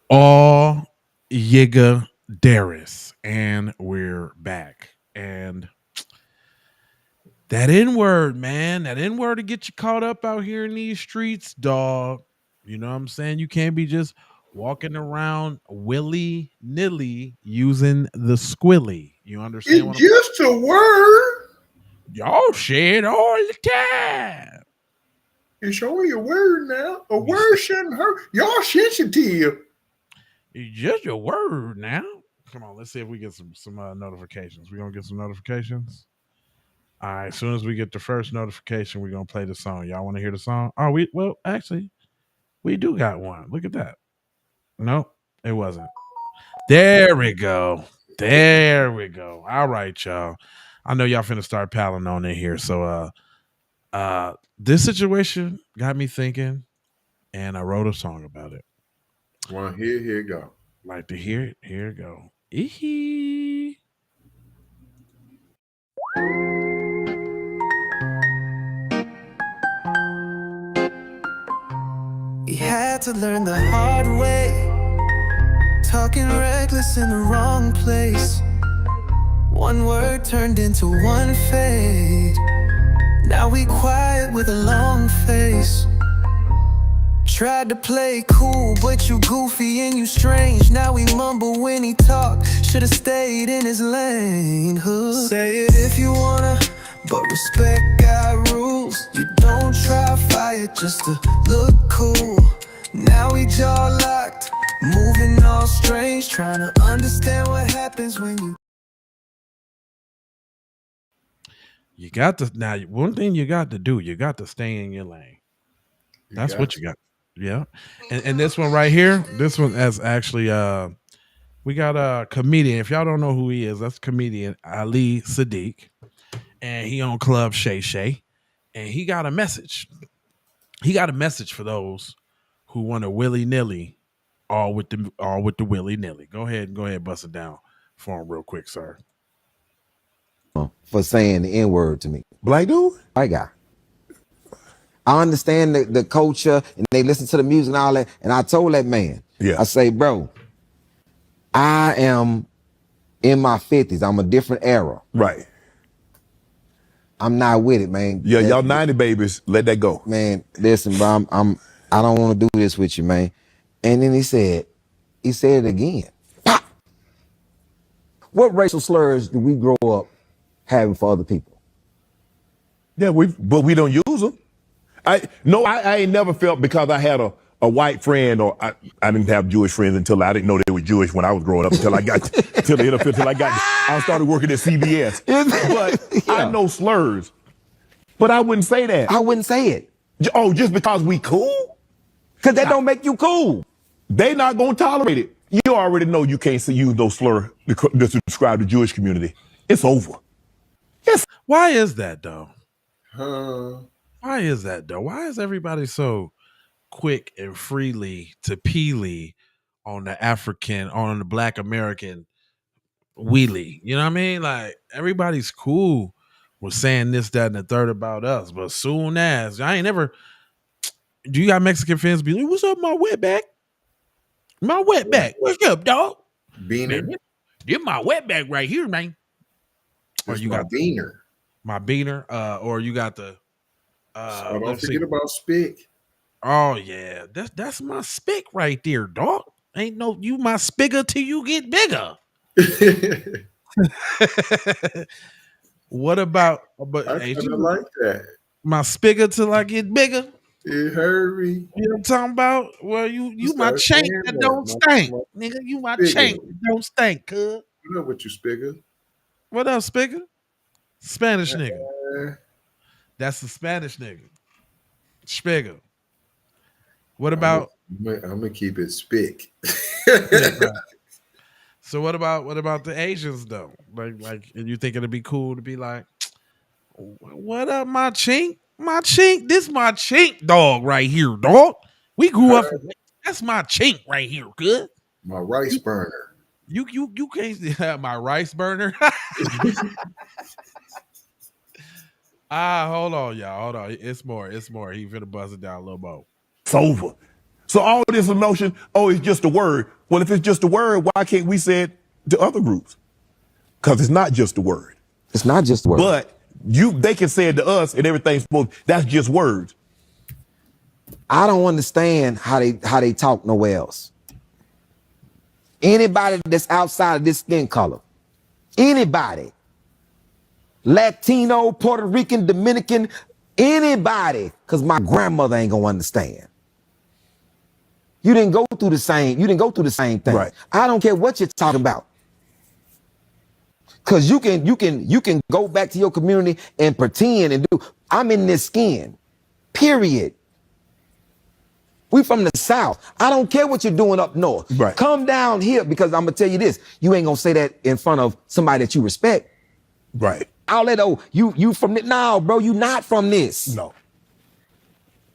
All Yiga Darius, and we're back. And that N word, man, that N word to get you caught up out here in these streets, dog. You know what I'm saying? You can't be just walking around willy nilly using the squilly. You understand what It's I'm just a word. Y'all say it all the time. It's only a word now. A You word say shouldn't hurt. Y'all sensitive. it's just a word now. Come on, let's see if we get some notifications. We gonna get some notifications. All right, as soon as we get the first notification, we're gonna play the song. Y'all want to hear the song? Oh, actually we do got one. Look at that. Nope, it wasn't. There we go. There we go. All right, y'all. I know y'all finna start piling on in here. So this situation got me thinking and I wrote a song about it. Well, here go. Like to hear it? Here it go. Eehee. He had to learn the hard way, talking reckless in the wrong place. One word turned into one fade. Now we quiet with a long face. Tried to play cool, but you goofy and you strange. Now we mumble when he talk, should've stayed in his lane. Huh? Say it if you wanna, but respect got rules. You don't try fire just to look cool. Now we jaw locked, moving all strange, trying to understand what happens when you. You got to now. One thing you got to do, you got to stay in your lane. You That's got what you got. Yeah. And this one right here, this one as actually we got a comedian. If y'all don't know who he is, that's comedian Ali Siddiq. And he on Club Shay Shay. And he got a message. He got a message for those who want to willy nilly all with the willy nilly. Go ahead, bust it down for him real quick, sir. For saying the N word to me. Black dude? White guy. I understand the culture and they listen to the music and all that. And I told that man, I say, bro, I am in my 50s. I'm a different era. Right. I'm not with it, man. Yeah, y'all 90 babies, let that go. Man, listen, bro, I don't want to do this with you, man. And then he said it again. Pop! What racial slurs do we grow up having for other people? Yeah, but we don't use them. I ain't never felt because I had a white friend or I didn't have Jewish friends until I didn't know they were Jewish when I was growing up until I got till the NFL, till I started working at CBS. But I know slurs. But I wouldn't say that. I wouldn't say it. Oh, just because we cool? Because that don't make you cool. They not gonna tolerate it. You already know you can't use those slurs to describe the Jewish community. It's over. Why is that though? Huh? Why is that though? Why is everybody so quick and freely to peely on the black American wheelie? You know what I mean? Like everybody's cool with saying this, that, and the third about us, but soon as I ain't never. Do you got Mexican fans be like, "What's up, my wetback? My wetback, what's up, dog? Beaner. Get my wetback right here, man." Or That's you my got beaner. my beaner, or you got the So don't let's see. forget about Spick. Oh yeah, that's my spick right there, dog. Ain't no you my spigger till you get bigger. What about but I hey, kind of like that. my spigger till I get bigger? It hurt me. You know what I'm talking about? Well, you my Start chain saying that that. don't stink, My nigga. You my Spigger. chain that don't stink, cuz. What up with you, Spigger? What up, spigger? Spanish nigga. Uh, That's the Spanish nigga. Spigger. What I'm about gonna keep it Spick. spick, right? So what about the Asians though? Like you think it'd be cool to be like, what up, my chink? My chink, this my chink dog right here, dog. We grew up. That's my chink right here, good. My rice You burner. you can't have my rice burner. Hold on, y'all. Hold on. It's more. He finna buzz it down a little more. It's over. So all this emotion, oh, it's just a word. Well, if it's just a word, why can't we say it to other groups? Because it's not just a word. It's not just a word. But they can say it to us and everything's supposed. That's just words. I don't understand how they talk nowhere else. Anybody that's outside of this skin color, anybody, Latino, Puerto Rican, Dominican, anybody, because my grandmother ain't gonna understand. You didn't go through the same thing. Right. I don't care what you're talking about. Cause you can go back to your community and pretend and do. I'm in this skin. Period. We from the South. I don't care what you're doing up north. Right. Come down here, because I'm gonna tell you this. You ain't gonna say that in front of somebody that you respect. Right. I'll let you from this. No, bro, you not from this. No.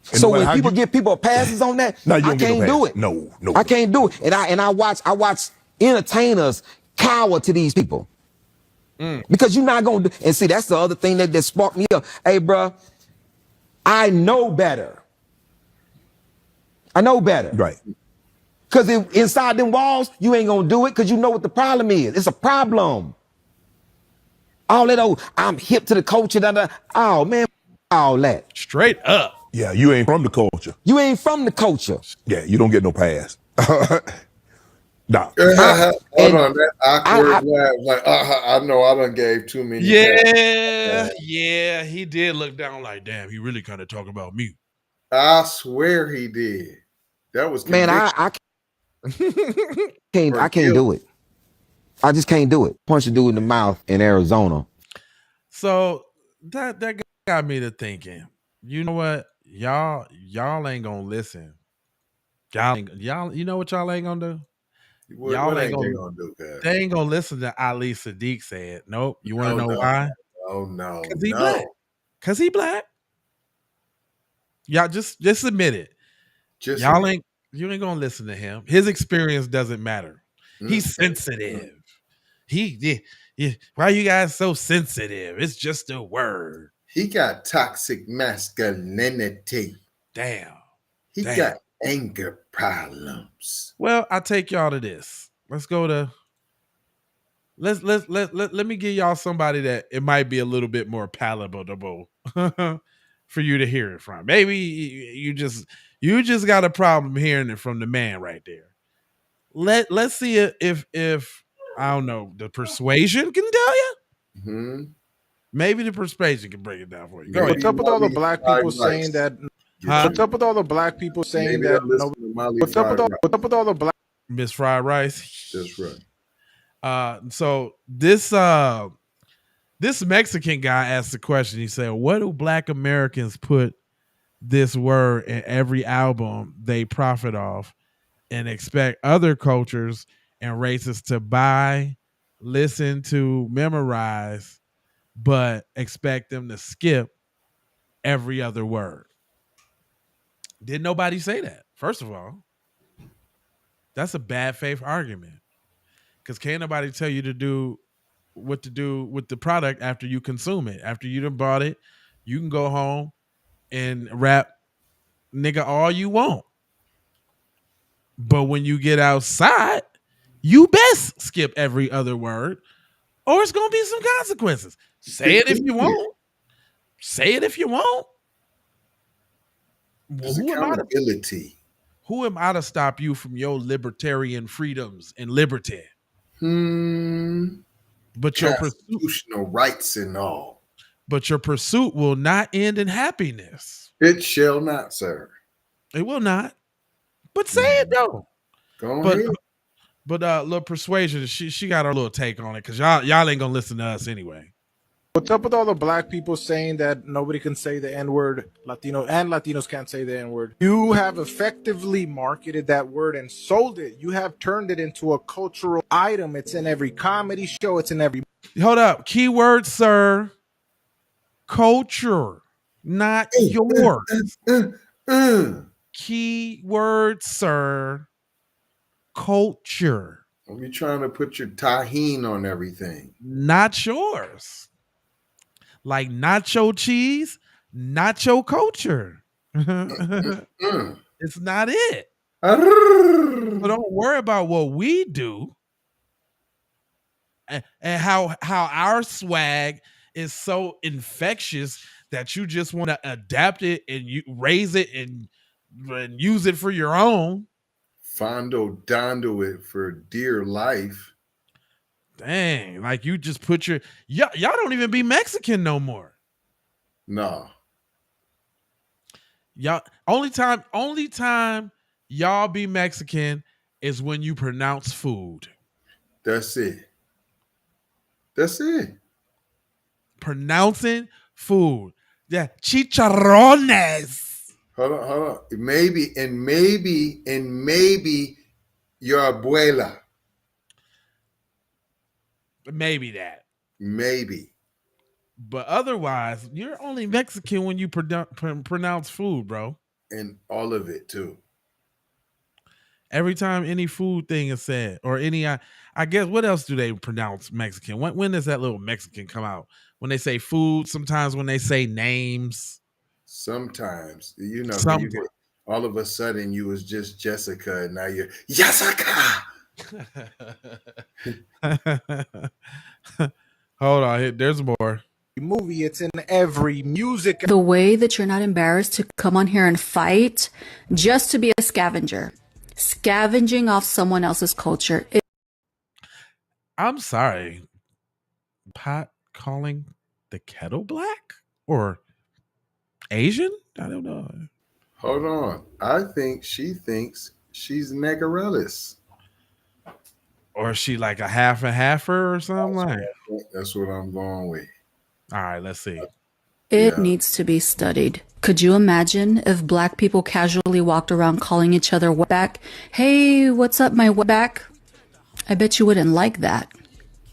So when people give people passes on that, No, you I don't get no can't do pass. it. No. I can't do it. And I watch entertainers cower to these people. Because you're not gonna do, and see, that's the other thing that sparked me up. Hey, bro, I know better. I know better. Right. Because inside them walls, you ain't gonna do it because you know what the problem is. It's a problem. All that, I'm hip to the culture. Oh, man, all that. Straight up. Yeah, you ain't from the culture. You ain't from the culture. Yeah, you don't get no pass. Nah. Hold on, that awkward laugh. Like, I know I done gave too many. Yeah, he did look down like, damn, he really kind of talking about me. I swear he did. That was man. I can't do it. I just can't do it. Punch a dude in the mouth in Arizona. So that got me to thinking. You know what? Y'all ain't gonna listen. Y'all. You know what y'all ain't gonna do? What ain't gonna do, guys? They ain't gonna listen to Ali Siddiq say it. Nope. You want to know why? Oh no. Because he black. Because he black. Y'all just admit it. You ain't gonna listen to him. His experience doesn't matter. He's sensitive. Why are you guys so sensitive? It's just a word. He got toxic masculinity. Damn. He got anger problems. Well, I take y'all to this. Let's go to. Let me give y'all somebody that it might be a little bit more palatable for you to hear it from. Maybe you just got a problem hearing it from the man right there. Let's see if I don't know, the persuasion can tell you. Mm-hmm. Maybe the persuasion can break it down for you. What's up with all the black people saying that? What's up with all the black people saying that? What's up with all the black? Miss Fried Rice. That's right. So this Mexican guy asked the question. He said, "What do Black Americans put this word in every album they profit off, and expect other cultures and races to buy, listen to, memorize, but expect them to skip every other word?" Did nobody say that? First of all, that's a bad faith argument, because can't nobody tell you to do what to do with the product after you consume it. After you done bought it, you can go home and rap nigga all you want. But when you get outside, you best skip every other word, or it's gonna be some consequences. Say it if you want. Say it if you want. Accountability. Who am I to stop you from your libertarian freedoms and liberty? But your constitutional rights and all. But your pursuit will not end in happiness. It shall not, sir. It will not. But say it though. Go ahead. But little persuasion, she got her little take on it, because y'all ain't gonna listen to us anyway. What's up with all the black people saying that nobody can say the N-word, Latinos can't say the N-word? You have effectively marketed that word and sold it. You have turned it into a cultural item. It's in every comedy show. It's in every... Hold up. Keyword, sir. Culture, not yours. Keyword, sir. Culture. Are you trying to put your tahine on everything? Not yours. Like nacho cheese, nacho culture. It's not it. So don't worry about what we do and how our swag is so infectious that you just want to adapt it and you raise it and use it for your own. Fondo dondo it for dear life. Dang, like you just put your y'all don't even be Mexican no more. No. Y'all only time y'all be Mexican is when you pronounce food. That's it. That's it. Pronouncing food. Yeah, chicharrones. Hold on. Maybe your abuela. Maybe that. Maybe. But otherwise, you're only Mexican when you pronounce food, bro. And all of it too. Every time any food thing is said, or any, I guess, what else do they pronounce Mexican? When does that little Mexican come out? When they say food, sometimes when they say names. Sometimes, you know, Sometimes. you get, all of a sudden you was just Jessica and now you're Jessica. Hold on, there's more. Movie, it's in every music. The way that you're not embarrassed to come on here and fight just to be a scavenger, scavenging off someone else's culture. I'm sorry. Pot calling the kettle black or Asian? I don't know. Hold on. I think she thinks she's Negarellis. Or is she like a half and halfer or something? That's what I'm going with. All right, let's see. It needs to be studied. Could you imagine if black people casually walked around calling each other wetback? Hey, what's up, my wetback? I bet you wouldn't like that.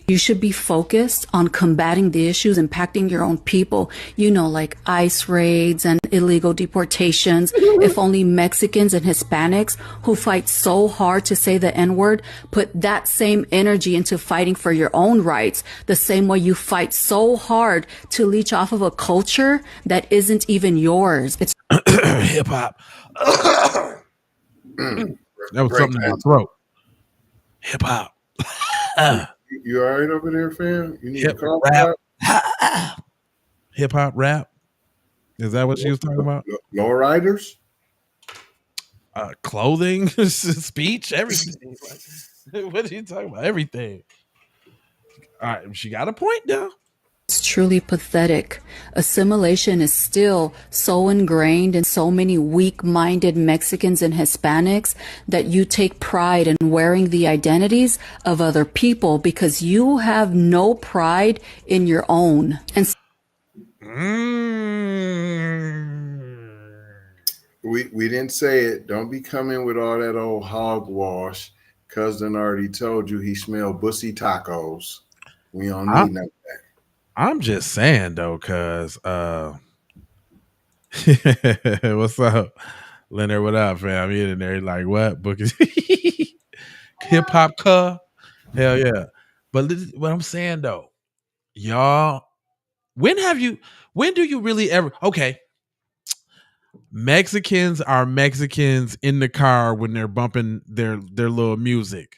You should be focused on combating the issues impacting your own people, you know, like ICE raids and illegal deportations. If only Mexicans and Hispanics who fight so hard to say the N-word put that same energy into fighting for your own rights, the same way you fight so hard to leech off of a culture that isn't even yours. It's hip hop. That was something in my throat. Hip hop. You all right over there, fam? You need Hip to call rap. Hip hop rap. Is that what she was talking about? Lowriders? Clothing, speech, everything. What are you talking about? Everything. All right, she got a point now. It's truly pathetic. Assimilation is still so ingrained in so many weak-minded Mexicans and Hispanics that you take pride in wearing the identities of other people because you have no pride in your own. And We didn't say it. Don't be coming with all that old hogwash. Cousin already told you he smelled bussy tacos. We don't need none of that. I'm just saying though, cause what's up, Leonard? What up, fam? You in there? Like what? Book is hip hop cuh? Hell yeah! But what I'm saying though, y'all, when do you really ever? Okay, Mexicans are Mexicans in the car when they're bumping their little music.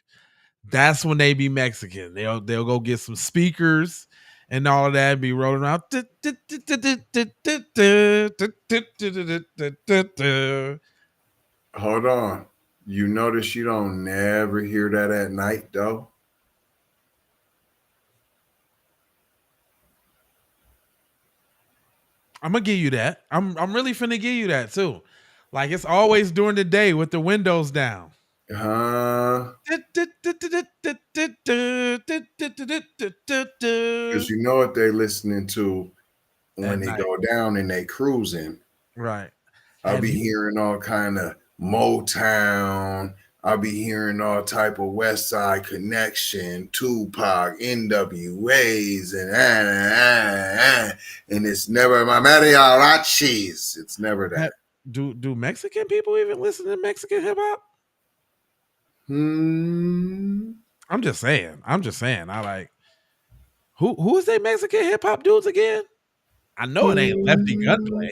That's when they be Mexican. They'll go get some speakers and all of that, be rolling around. Hold on. You notice you don't never hear that at night, though? I'm gonna give you that. I'm really finna give you that too. Like it's always during the day with the windows down. Because you know what they're listening to when they go down and they cruising. Right. I'll be hearing all kind of Motown. I'll be hearing all type of West Side Connection, Tupac, NWAs, and it's never my mariachis. It's never that. Do Mexican people even listen to Mexican hip hop? I'm just saying. I like who is they Mexican hip hop dudes again? I know it ain't Lefty Gunplay.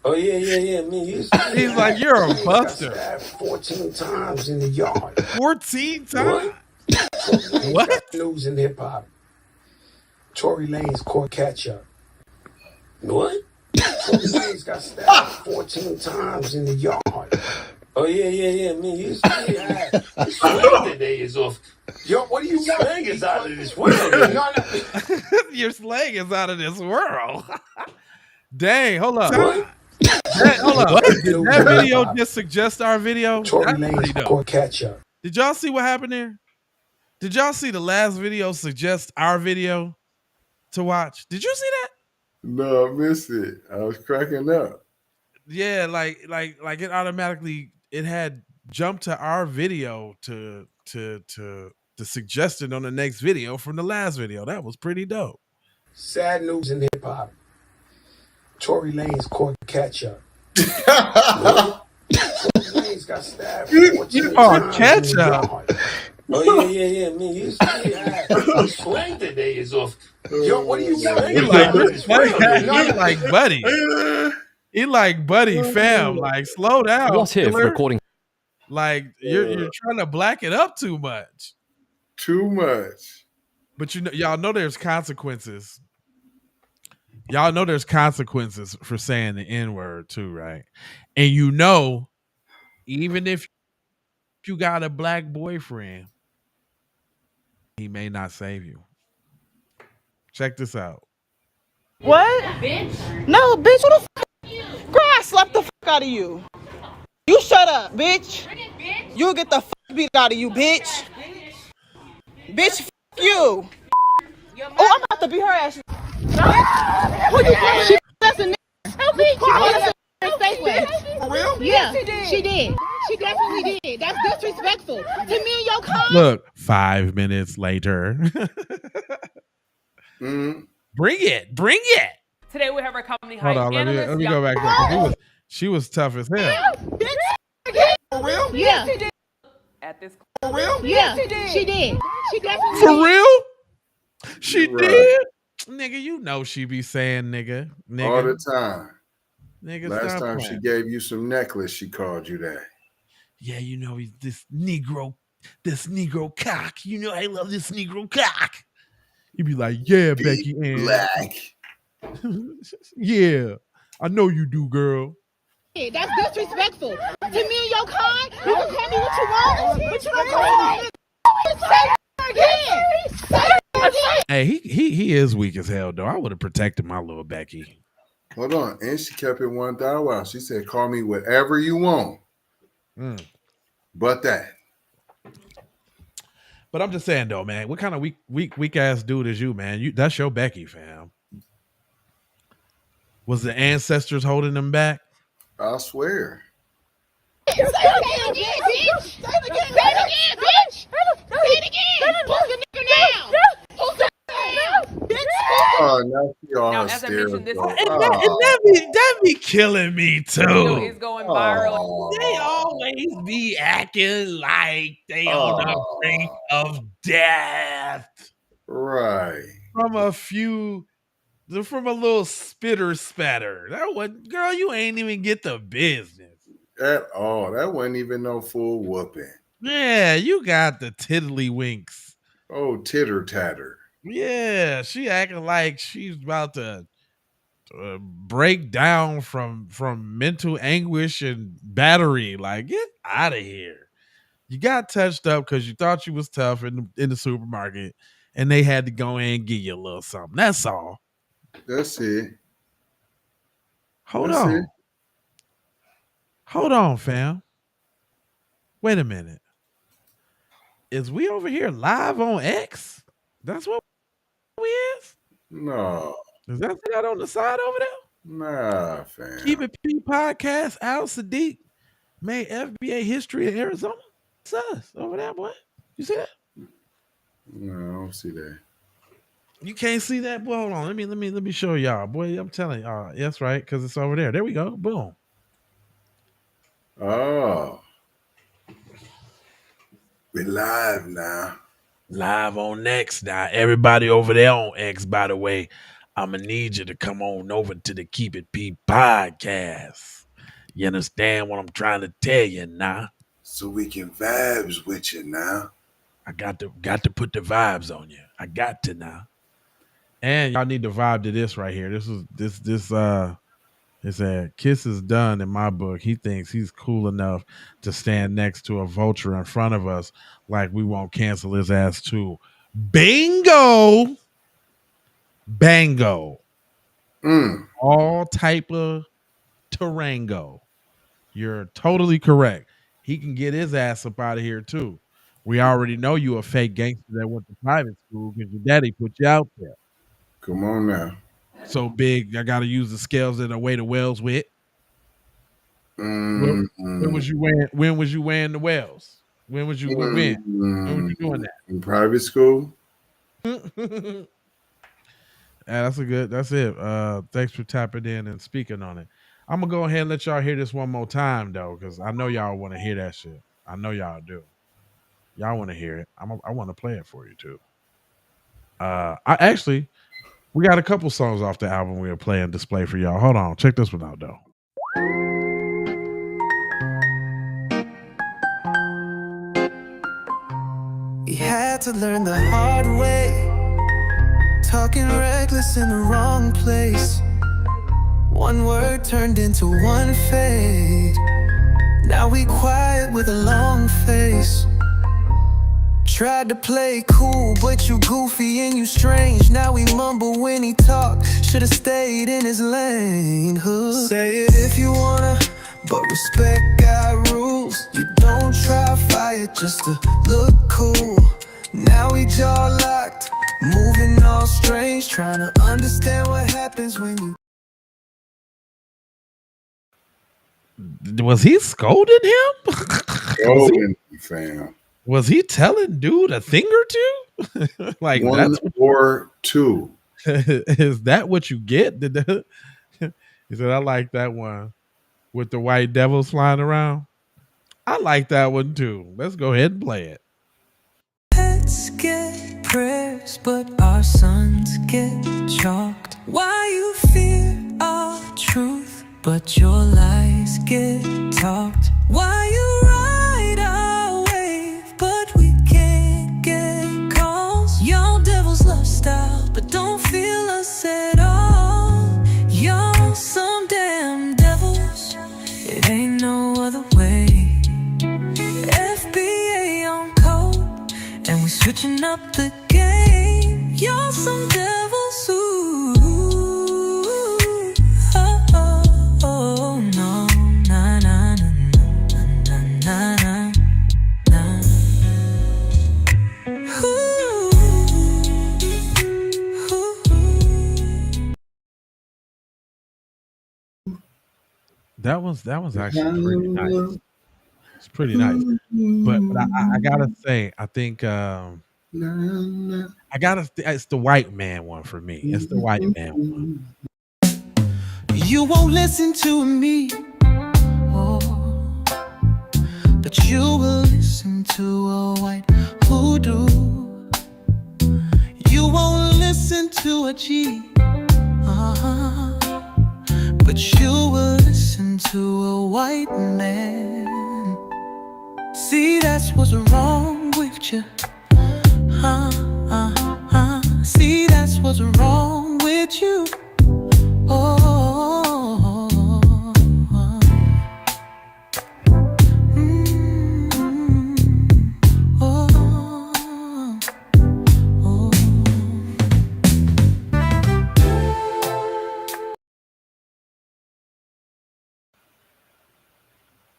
Oh yeah. Man, He's like, you're a buster. Got stabbed 14 times in the yard. 14 times? What? Got news in hip hop. Tory Lanez caught catch up. What? Tory Lanez got stabbed 14 times in the yard. Oh, yeah. Man, your slang today is off. Yo, what are you slang is out of this world, man. Your slang is out of this world. Dang, hold up. What? Hold up. What? Did that video just suggest our video? Tory That's pretty Lanez dope. court catch up. Did y'all see what happened there? Did y'all see the last video suggest our video to watch? Did you see that? No, I missed it. I was cracking up. Yeah, like it automatically it had jumped to our video to suggest it on the next video from the last video. That was pretty dope. Sad news in hip hop. Tory Lanez court catch up. Tory Lanez got stabbed 14 times catch in the up. yard. Oh, yeah. Man, your slang today is off. Yo, what are you slang? He like buddy. He like buddy fam. Like slow down. What's here for recording? Like you're trying to black it up too much. Too much. But y'all know there's consequences. Y'all know there's consequences for saying the N-word too, right? And even if you got a black boyfriend, he may not save you. Check this out. What? Bitch? No, bitch, what the fuck? Girl, I slapped the fuck out of you. You shut up, bitch. You'll get the fuck beat out of you, bitch. Bitch, fuck you. Oh, I'm about to beat her ass. Who you think she that's a nigga? For real? Yeah, she did. She definitely did. That's disrespectful to me and your kind. Look, 5 minutes later. Bring it. Today we have our company Hold on, let me go back there. She was tough as hell. For real? Yeah. At this. For real? Yeah, she did. She definitely For did. real? She did? Nigga, you know she be saying nigga. All the time. Nigga, last time she gave you some necklace, she called you that. Yeah, you know he's this Negro cock. You know I love this Negro cock. You be like, yeah, Big Becky Ann. Black. Yeah, I know you do, girl. That's disrespectful to me and your kind. You can call me what you want, but you don't call me. Say it again. Hey, he is weak as hell though. I would have protected my little Becky. Hold on, and she kept it 1,000. She said, "Call me whatever you want, but that." But I'm just saying though, man. What kind of weak ass dude is you, man? That's your Becky, fam. Was the ancestors holding them back? I swear. Say it again, bitch. Say it again, bitch. Say it again. Who's the nigga now? Who's the nigga now? Oh, now she all Now, as I mentioned, this that be killing me too. video is going viral. They always be acting like they on the brink of death. Right. From a little spitter spatter. That one, girl, you ain't even get the business. At all. That wasn't even no full whooping. Yeah, you got the tiddlywinks. Oh, titter tatter. Yeah, she acting like she's about to break down from mental anguish and battery. Like, get out of here. You got touched up because you thought you was tough in the supermarket, and they had to go in and give you a little something. That's all. That's it. Hold on, fam. Wait a minute. Is we over here live on X? That's what we is? No. Is that on the side over there? Nah, fam. Keep It P podcast. Ali Siddiq made FBA history in Arizona. It's us over there, boy. You see that? No, I don't see that. You can't see that, boy. Hold on. Let me show y'all, boy. I'm telling y'all. That's right, because it's over there. There we go. Boom. Oh. We're live now. Live on X now. Everybody over there on X, by the way, I'm going to need you to come on over to the Keep It P podcast. You understand what I'm trying to tell you now? So we can vibes with you now. I got to put the vibes on you. I got to now. And y'all need to vibe to this right here. This It said, Kiss is done in my book. He thinks he's cool enough to stand next to a vulture in front of us like we won't cancel his ass too. Bingo! Bango. All type of Tarango. You're totally correct. He can get his ass up out of here too. We already know you a fake gangster that went to private school because your daddy put you out there. Come on now. So big, I got to use the scales that I weigh the wells with. When was you wearing? When was you wearing the wells? When was you when? When was you doing that? In private school. That's a good. That's it. Thanks for tapping in and speaking on it. I'm gonna go ahead and let y'all hear this one more time though, because I know y'all want to hear that shit. I know y'all do. Y'all want to hear it. I want to play it for you too. We got a couple songs off the album we'll play and display for y'all. Hold on, check this one out though. You had to learn the hard way. Talking reckless in the wrong place. One word turned into one fade. Now we quiet with a long face. Tried to play cool, but you goofy and you strange. Now we mumble when he talk. Should've stayed in his lane. Say it if you wanna, but respect got rules. You don't try fire just to look cool. Now we jaw locked, moving all strange, trying to understand what happens when you. Was he scolding him? Scolding, fam. Was he telling dude a thing or two? Like one that's or two. Is that what you get? He said, I like that one with the white devils flying around. I like that one too. Let's go ahead and play it. Pets get prayers, but our sons get chalked. Why you fear our truth, but your lies get talked? Why you ride our wave, but we can't get calls? Y'all devils love style, but don't feel us at all. Y'all some damn devils, it ain't no other way. FBA on code, and we switching up the game. Y'all some devils, ooh, oh, oh, oh, no, na, na, na, na, na, na, That was actually pretty nice. It's pretty nice. But I gotta say, I think it's the white man one for me. It's the white man one. You won't listen to me, oh, but you will listen to a white hoodoo. You won't listen to a G, but you will listen to a white man. See, that's what's wrong with you. See, that's what's wrong with you.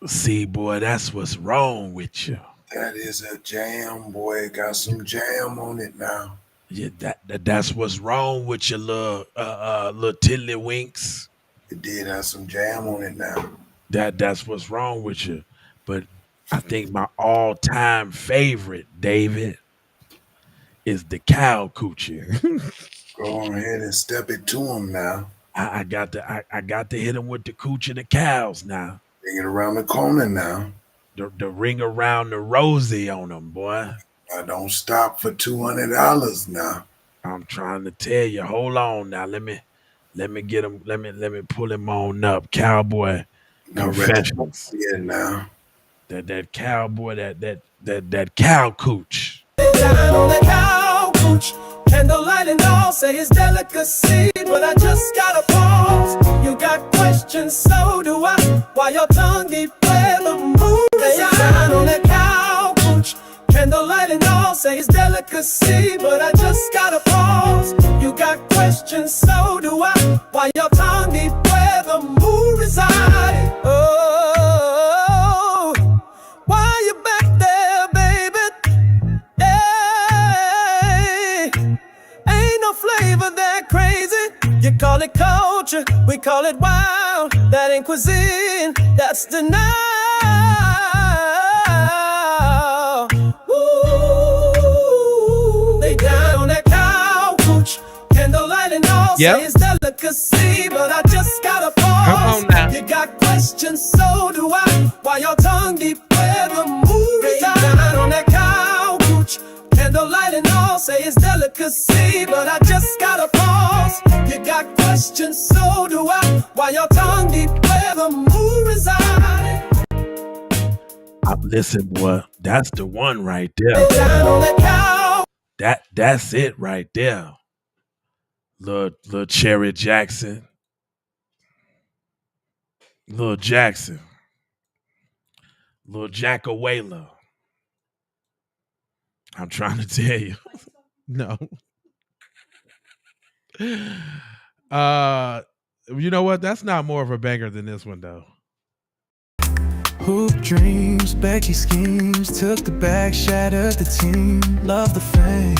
See, boy, that's what's wrong with you. That is a jam, boy. Got some jam on it now. Yeah, that's what's wrong with your little tiddlywinks. It did have some jam on it now. That's what's wrong with you. But I think my all-time favorite, David, is the cow coochie. Go on ahead and step it to him now. I got to hit him with the coochie of the cows now. Bring it around the corner now. The ring around the rosy on them, boy. I don't stop for $200 now. I'm trying to tell you. Hold on now. Let me get him. Let me pull him on up. Cowboy confessions. Yeah, now. That cowboy, that cow cooch. Down on the cow cooch, candlelight and all say it's delicacy, but I just gotta pause. You got questions. questions, so do I. Why your tongue deep where the moon is down on that couch. Candlelight and all say it's delicacy, but I just gotta pause. You got questions, so do I. Why your tongue deep where the moon reside? Oh, why you back there, baby? Hey, ain't no flavor that crazy. You call it culture, we call it wild. That ain't cuisine, that's denial. Ooh, they down on that couch. Candlelight and all say it's delicacy, but I just gotta pause. Come on now. You got questions, so do I. Why your tongue deep where the moon reside? Down on that couch. Candlelight and all say it's delicacy, but I just gotta pause. You got questions, so do I. Why your tongue deep where the moon reside? Listen, boy, that's the one right there. Down on that couch. That's it right there. Lil Cherry Jackson. Lil Jackson. Lil Jackawayla. I'm trying to tell you. No. You know what? That's not more of a banger than this one, though. Hoop dreams, Becky schemes, took the bag, shattered the team. Love the fame,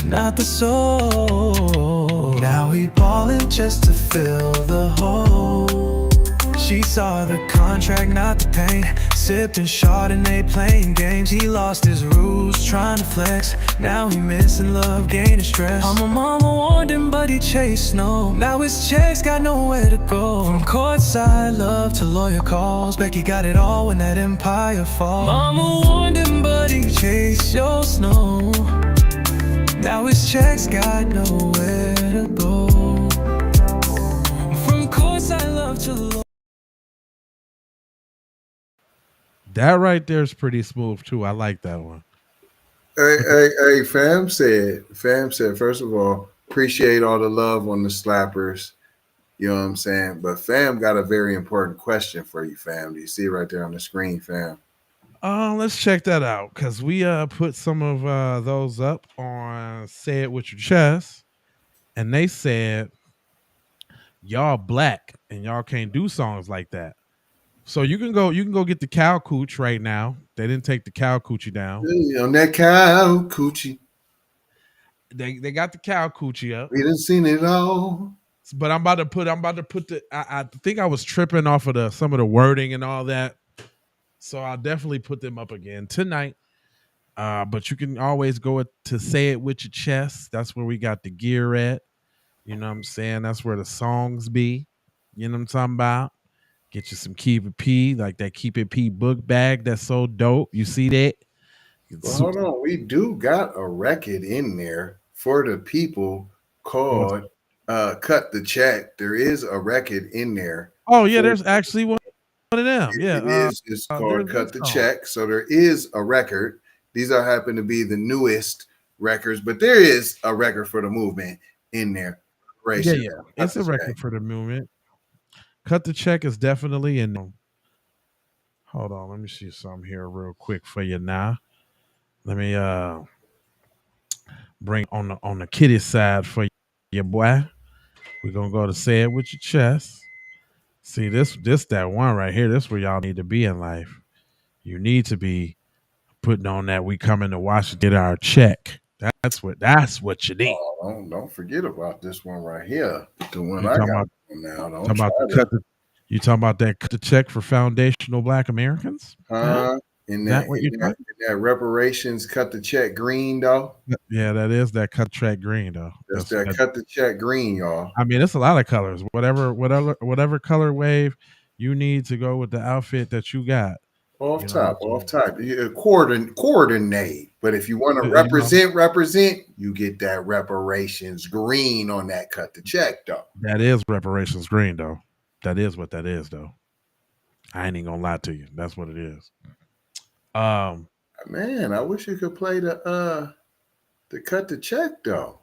not the soul. Now he ballin' just to fill the hole. She saw the contract, not the pain. Sipping Chardonnay, playing games. He lost his rules, trying to flex. Now he missing love, gaining stress. I'm a mama warned him, but he chased no. Now his checks got nowhere to go. From courtside love to lawyer calls, Becky got it all when that empire falls. Mama warned him, but he chased your snow. Now his checks got nowhere to go. From courtside love to lawyer. That right there is pretty smooth too. I like that one. Hey, fam said, first of all, appreciate all the love on the slappers. You know what I'm saying? But fam got a very important question for you, fam. Do you see it right there on the screen, fam? Let's check that out, because we put some of those up on Say It With Your Chest, and they said y'all black and y'all can't do songs like that. So you can go get the cow cooch right now. They didn't take the cow coochie down. Hey, on that cow coochie. They got the cow coochie up. We done seen it all. But I'm about to put the I think I was tripping off of some of the wording and all that. So I'll definitely put them up again tonight. But you can always go to Say It With Your Chest. That's where we got the gear at. You know what I'm saying? That's where the songs be. You know what I'm talking about? Get you some Keep It P, like that Keep It P book bag. That's so dope. You see that? Well, hold on. We do got a record in there for the people called Cut the Check. There is a record in there. Oh, yeah, there's actually one of them. Yeah. It is. It's called Cut the Check. So there is a record. These are happen to be the newest records, but there is a record for the movement in there. Yeah. It's a record for the movement. Cut the Check is definitely in them. Hold on, let me see something here real quick for you now. Let me bring on the kitty side for you, boy. We're gonna go to Say It With Your Chest. See, this that one right here. This where y'all need to be in life. You need to be putting on that we coming to watch to get our check. That's what you need. Oh, don't forget about this one right here. The one I got now. You talking about that Cut the Check for foundational Black Americans? In that reparations Cut the Check green, though. Yeah, that is that Cut the Check green, though. That's that Cut the Check green, y'all. I mean, it's a lot of colors. Whatever color wave you need to go with the outfit that you got. Off top. Coordinate. But if you want to represent, you get that reparations green on that Cut the Check, though. That is reparations green, though. That is what that is, though. I ain't even gonna lie to you. That's what it is. Man, I wish you could play the Cut the Check, though.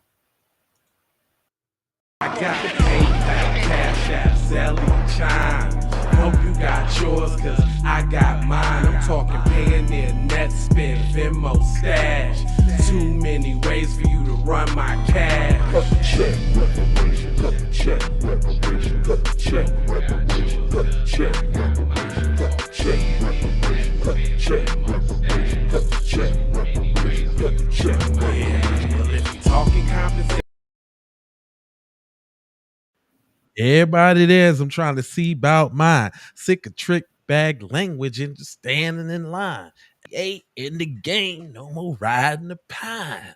I got the cash ass. celly chime. Hope you got yours, cause I got mine. I'm talking Payoneer, Netspin, Venmo, Stash. Too many ways for you to run my cash. Check reparation, check reparation, check reparation, check reparation, check reparation, check reparation, check reparation, check reparation. Well, if you talking compensation. Everybody there's I'm trying to see about mine. Sick of trick bag language and just standing in line. Ain't in the game, no more riding the pine.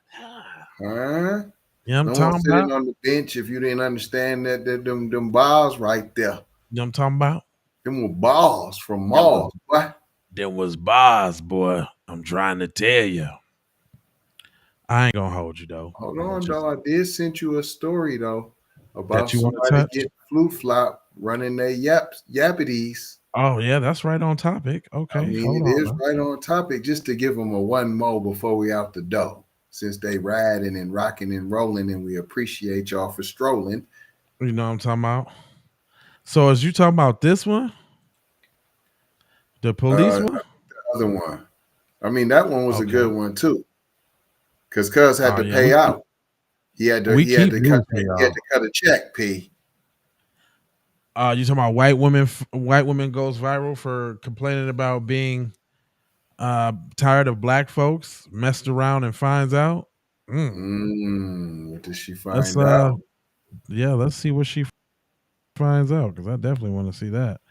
Huh? Yeah, I'm No one talking sitting about. on the bench if you didn't understand that them bars right there. You know what I'm talking about? Them were bars from Them was, Mars. What? them was bars, boy. I'm trying to tell you. I ain't gonna hold you though. Hold I'm gonna on, just though. I did send you a story though about that you want to somebody touch. getting flu flop running their yappities. Oh yeah, that's right on topic. I Okay, mean, hold it on is now. right on topic. Just to give them a one more before we out the door, since they riding and rocking and rolling, and we appreciate y'all for strolling. You know what I'm talking about? So as you talking about this one, the police one? The other one. I mean, that one was a Okay. good one too, because Cuz had to yeah, pay out. He had to. we He had keep to cut. news for He y'all. had to cut a check. P. You talking about white women? White woman goes viral for complaining about being tired of black folks, messed around and finds out. What did she Let's find out? yeah, let's see what she finds out because I definitely want to see that.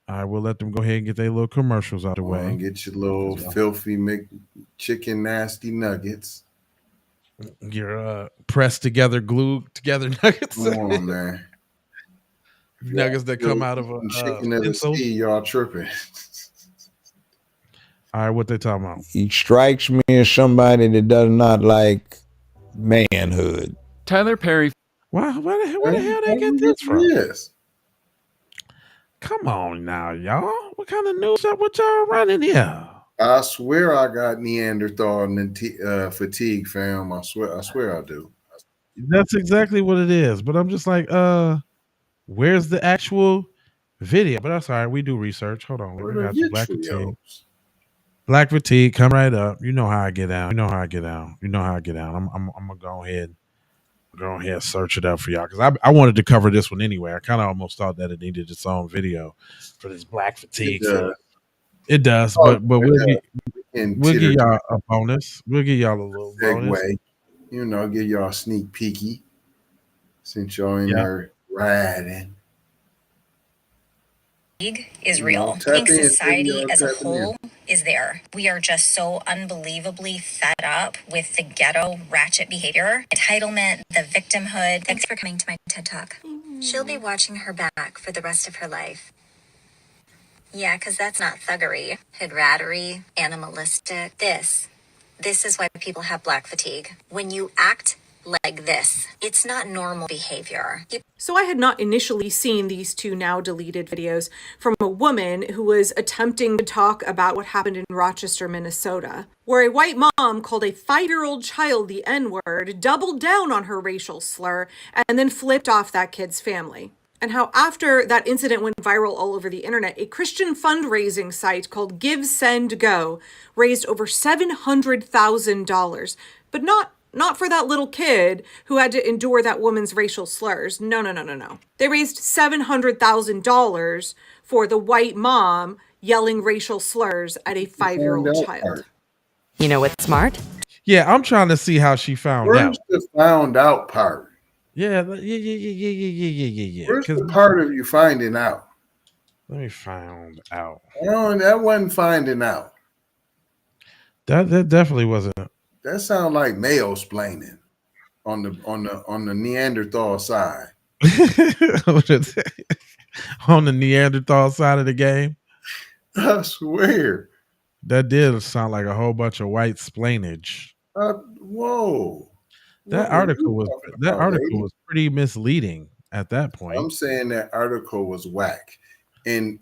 All right, we'll let them go ahead and get their little commercials out of the way. Get your little filthy chicken nasty nuggets. Your pressed together, glued together nuggets. Come on, man. Nuggets that come out of a chicken of the pencil. sea, y'all tripping. All right, what they talking about? He strikes me as somebody that does not like manhood. Tyler Perry. Wow, where the hell they get this from? Yes. Come on now, y'all. What kind of news up with y'all running here? I swear I got Neanderthal and fatigue, fam. I swear I do. That's exactly what it is. But I'm just like, where's the actual video? But that's all right. We do research. Hold on. We got you. Black fatigue. Black fatigue. Come right up. You know how I get down. I'm gonna go ahead and search it up for y'all because I wanted to cover this one anyway. I kind of almost thought that it needed its own video for this black fatigue. It does, but we'll give y'all a bonus. We'll give y'all a little bonus. You know, give y'all a sneak peeky since y'all in there riding. Is real. I think society as a whole is there. We are just so unbelievably fed up with the ghetto ratchet behavior, entitlement, the victimhood. Thanks for coming to my TED Talk. She'll be watching her back for the rest of her life. Yeah, because that's not thuggery, hidrattery, animalistic. This is why people have black fatigue. When you act like this, it's not normal behavior. So I had not initially seen these two now deleted videos from a woman who was attempting to talk about what happened in Rochester, Minnesota, where a white mom called a 5-year-old child the N-word, doubled down on her racial slur, and then flipped off that kid's family. And how after that incident went viral all over the internet, a Christian fundraising site called Give, Send, Go raised over $700,000, but not for that little kid who had to endure that woman's racial slurs. No. They raised $700,000 for the white mom yelling racial slurs at a 5-year-old child. You know what's smart? Yeah, I'm trying to see how she found out. Where's the found out part? Yeah. Where's the part of you finding out? Let me find out. No, that wasn't finding out. That definitely wasn't. That sounds like male-splaining on the Neanderthal side. On the Neanderthal side of the game. I swear. That did sound like a whole bunch of white splainage. Whoa. That article was pretty misleading at that point. I'm saying that article was whack. And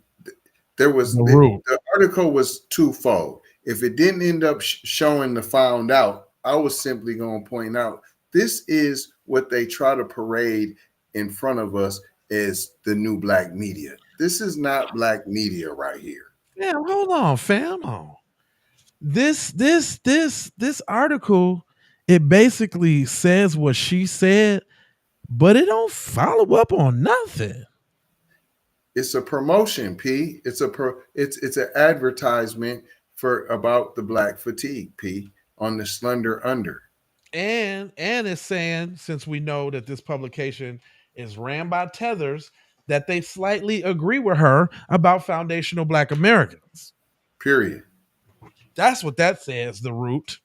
the article was twofold. If it didn't end up showing the found out, I was simply going to point out this is what they try to parade in front of us as the new black media. This is not black media right here. Yeah, hold on, fam. This article, it basically says what she said, but it don't follow up on nothing. It's a promotion, P. It's an advertisement for about the black fatigue, P, on the slender under. And it's saying, since we know that this publication is ran by Tethers, that they slightly agree with her about foundational black Americans. Period. That's what that says, the root.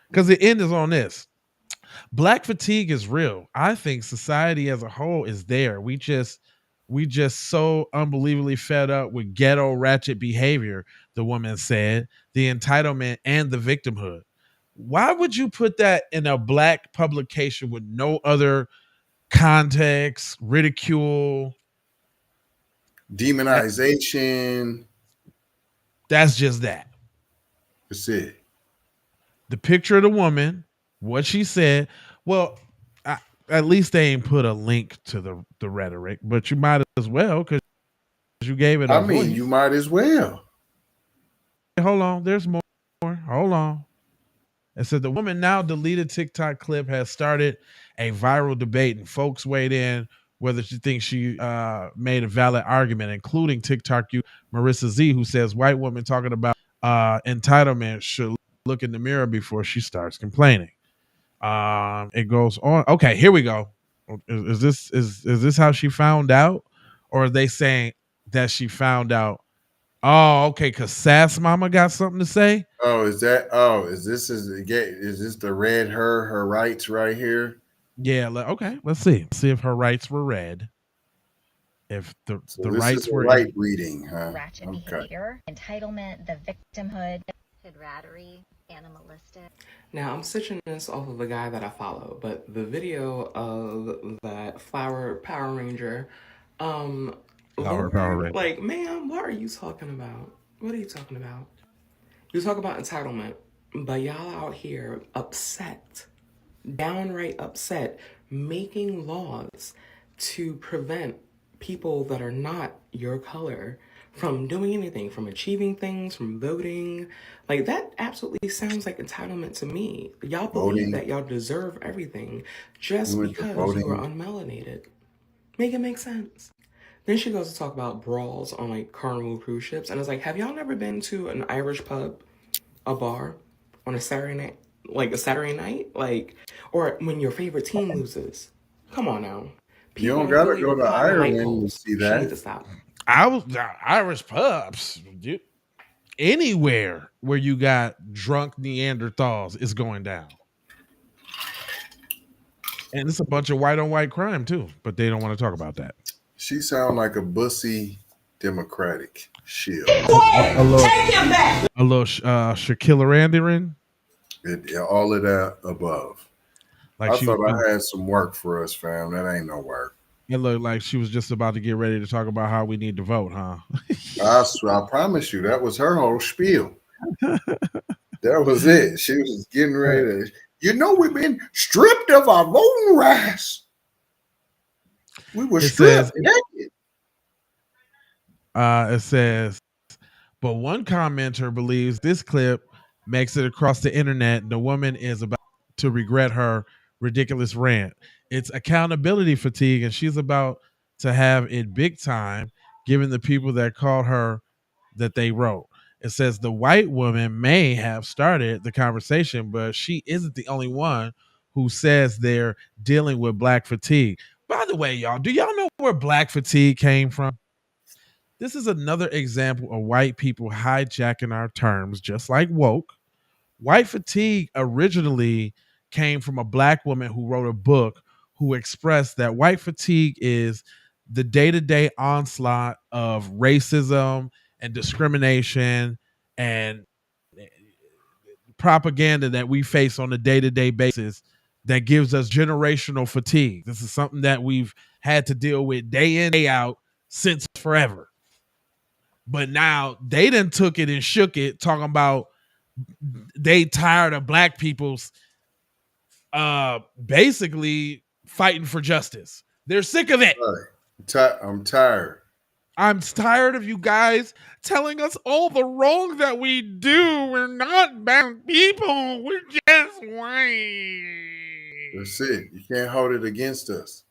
Because the end is on this. Black fatigue is real. I think society as a whole is there. We just so unbelievably fed up with ghetto ratchet behavior, the woman said, the entitlement and the victimhood. Why would you put that in a black publication with no other context, ridicule, demonization? That's just that. That's it. The picture of the woman, what she said. Well, at least they ain't put a link to the rhetoric, but you might as well, because you gave it. You might as well. Hold on, there's more. Hold on. It said the woman now deleted TikTok clip has started a viral debate, and folks weighed in whether she thinks she made a valid argument, including TikTok user Marissa Z, who says white women talking about entitlement should look in the mirror before she starts complaining. It goes on. Okay, here we go. Is this how she found out, or are they saying that she found out? Oh, okay, because Sass Mama got something to say. Oh, is this the read her rights right here? Yeah. Okay, let's see. See if her rights were read. If the rights were right reading, huh? Ratchet behavior, entitlement, the victimhood, camaraderie, animalistic. Now I'm stitching this off of a guy that I follow, but the video of that flower Power Ranger, Power Ranger. like, ma'am, what are you talking about? What are you talking about? You talk about entitlement, but y'all out here upset, downright upset, making laws to prevent people that are not your color from doing anything, from achieving things, from voting. Like, that absolutely sounds like entitlement to me. Y'all believe that y'all deserve everything just because you are unmelanated. Make it make sense. Then she goes to talk about brawls on like Carnival cruise ships, and it's like, have y'all never been to an Irish pub, a bar, on a Saturday night, like, or when your favorite team loses? Come on now. You don't gotta go to Ireland to see that. She needs to stop. Irish pubs, anywhere where you got drunk Neanderthals is going down. And it's a bunch of white on white crime too, but they don't want to talk about that. She sound like a bussy Democratic shield. A little Shaquilla Randiran. All of that above. Like I thought I had some work for us, fam. That ain't no work. It looked like she was just about to get ready to talk about how we need to vote, huh? I promise you, that was her whole spiel. That was it. She was getting ready to, we've been stripped of our voting rights. We were stripped naked. It says, but one commenter believes this clip makes it across the internet. The woman is about to regret her ridiculous rant. It's accountability fatigue, and she's about to have it big time, given the people that called her that they wrote. It says the white woman may have started the conversation, but she isn't the only one who says they're dealing with black fatigue. By the way, y'all, do y'all know where black fatigue came from? This is another example of white people hijacking our terms, just like woke. White fatigue originally came from a black woman who wrote a book who expressed that white fatigue is the day-to-day onslaught of racism and discrimination and propaganda that we face on a day-to-day basis that gives us generational fatigue. This is something that we've had to deal with day in, day out since forever. But now they done took it and shook it, talking about they tired of black people's basically fighting for justice. They're sick of it. Right. I'm tired. I'm tired of you guys telling us all the wrong that we do. We're not bad people. We're just white. That's it. You can't hold it against us.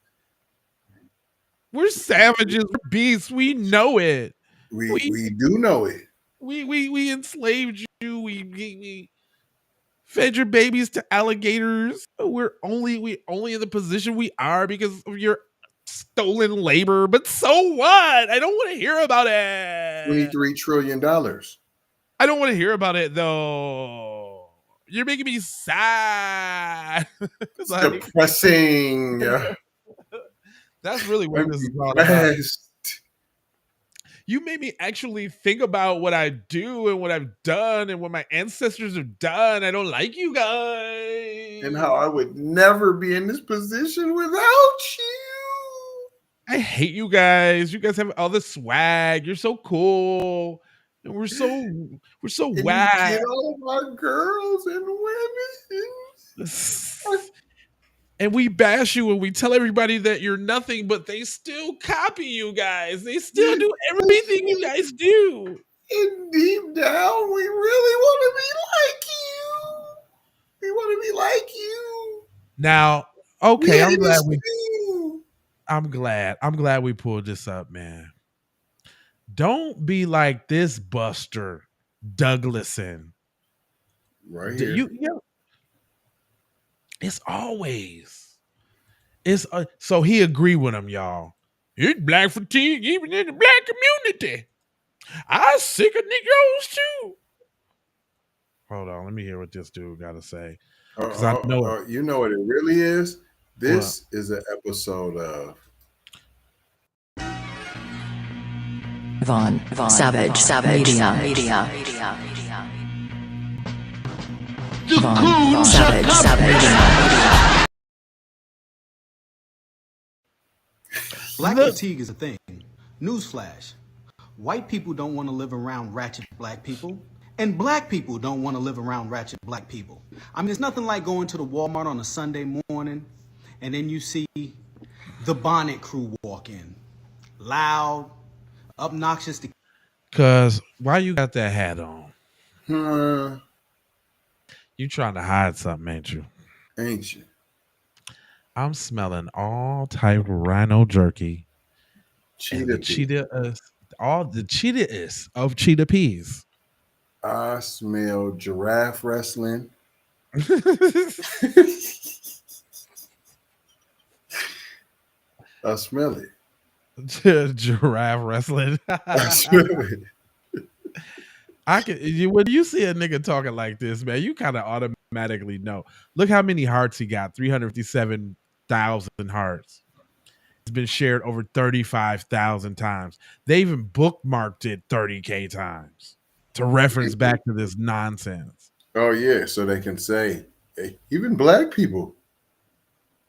We're savages. We're beasts. We know it. We do know it. We enslaved you. We fed your babies to alligators. We only in the position we are because of your stolen labor. But so what? I don't want to hear about it. $23 trillion. I don't want to hear about it though. You're making me sad. Like, depressing. That's really what this is all about. You made me actually think about what I do and what I've done and what my ancestors have done. I don't like you guys. And how I would never be in this position without you. I hate you guys. You guys have all this swag. You're so cool. And we're so and whack. You get all of our girls and women. And we bash you and we tell everybody that you're nothing, but they still copy you guys. They still do everything you guys do. And deep down, we really want to be like you. We want to be like you. Now, okay, I'm glad we pulled this up, man. Don't be like this, Buster Douglason. Right here. It's always. So he agreed with him, y'all. It's black fatigue even in the black community. I sick of Negroes too. Hold on, let me hear what this dude got to say. I know you know what it really is? This is an episode of Vaughn Savage Media. Vaughn Savage Media. Black fatigue is a thing. Newsflash. White people don't want to live around ratchet black people. And black people don't want to live around ratchet black people. I mean, it's nothing like going to the Walmart on a Sunday morning and then you see the Bonnet Crew walk in. Loud, obnoxious. Cause why you got that hat on? You trying to hide something, ain't you? Ain't you? I'm smelling all type of rhino jerky. All the cheetah of cheetah peas. I smell giraffe wrestling. I smell it. Giraffe wrestling. I smell it. When you see a nigga talking like this, man, you kind of automatically know. Look how many hearts he got. 357,000 hearts. It's been shared over 35,000 times. They even bookmarked it 30K times to reference back to this nonsense. Oh, yeah. So they can say, hey, even black people.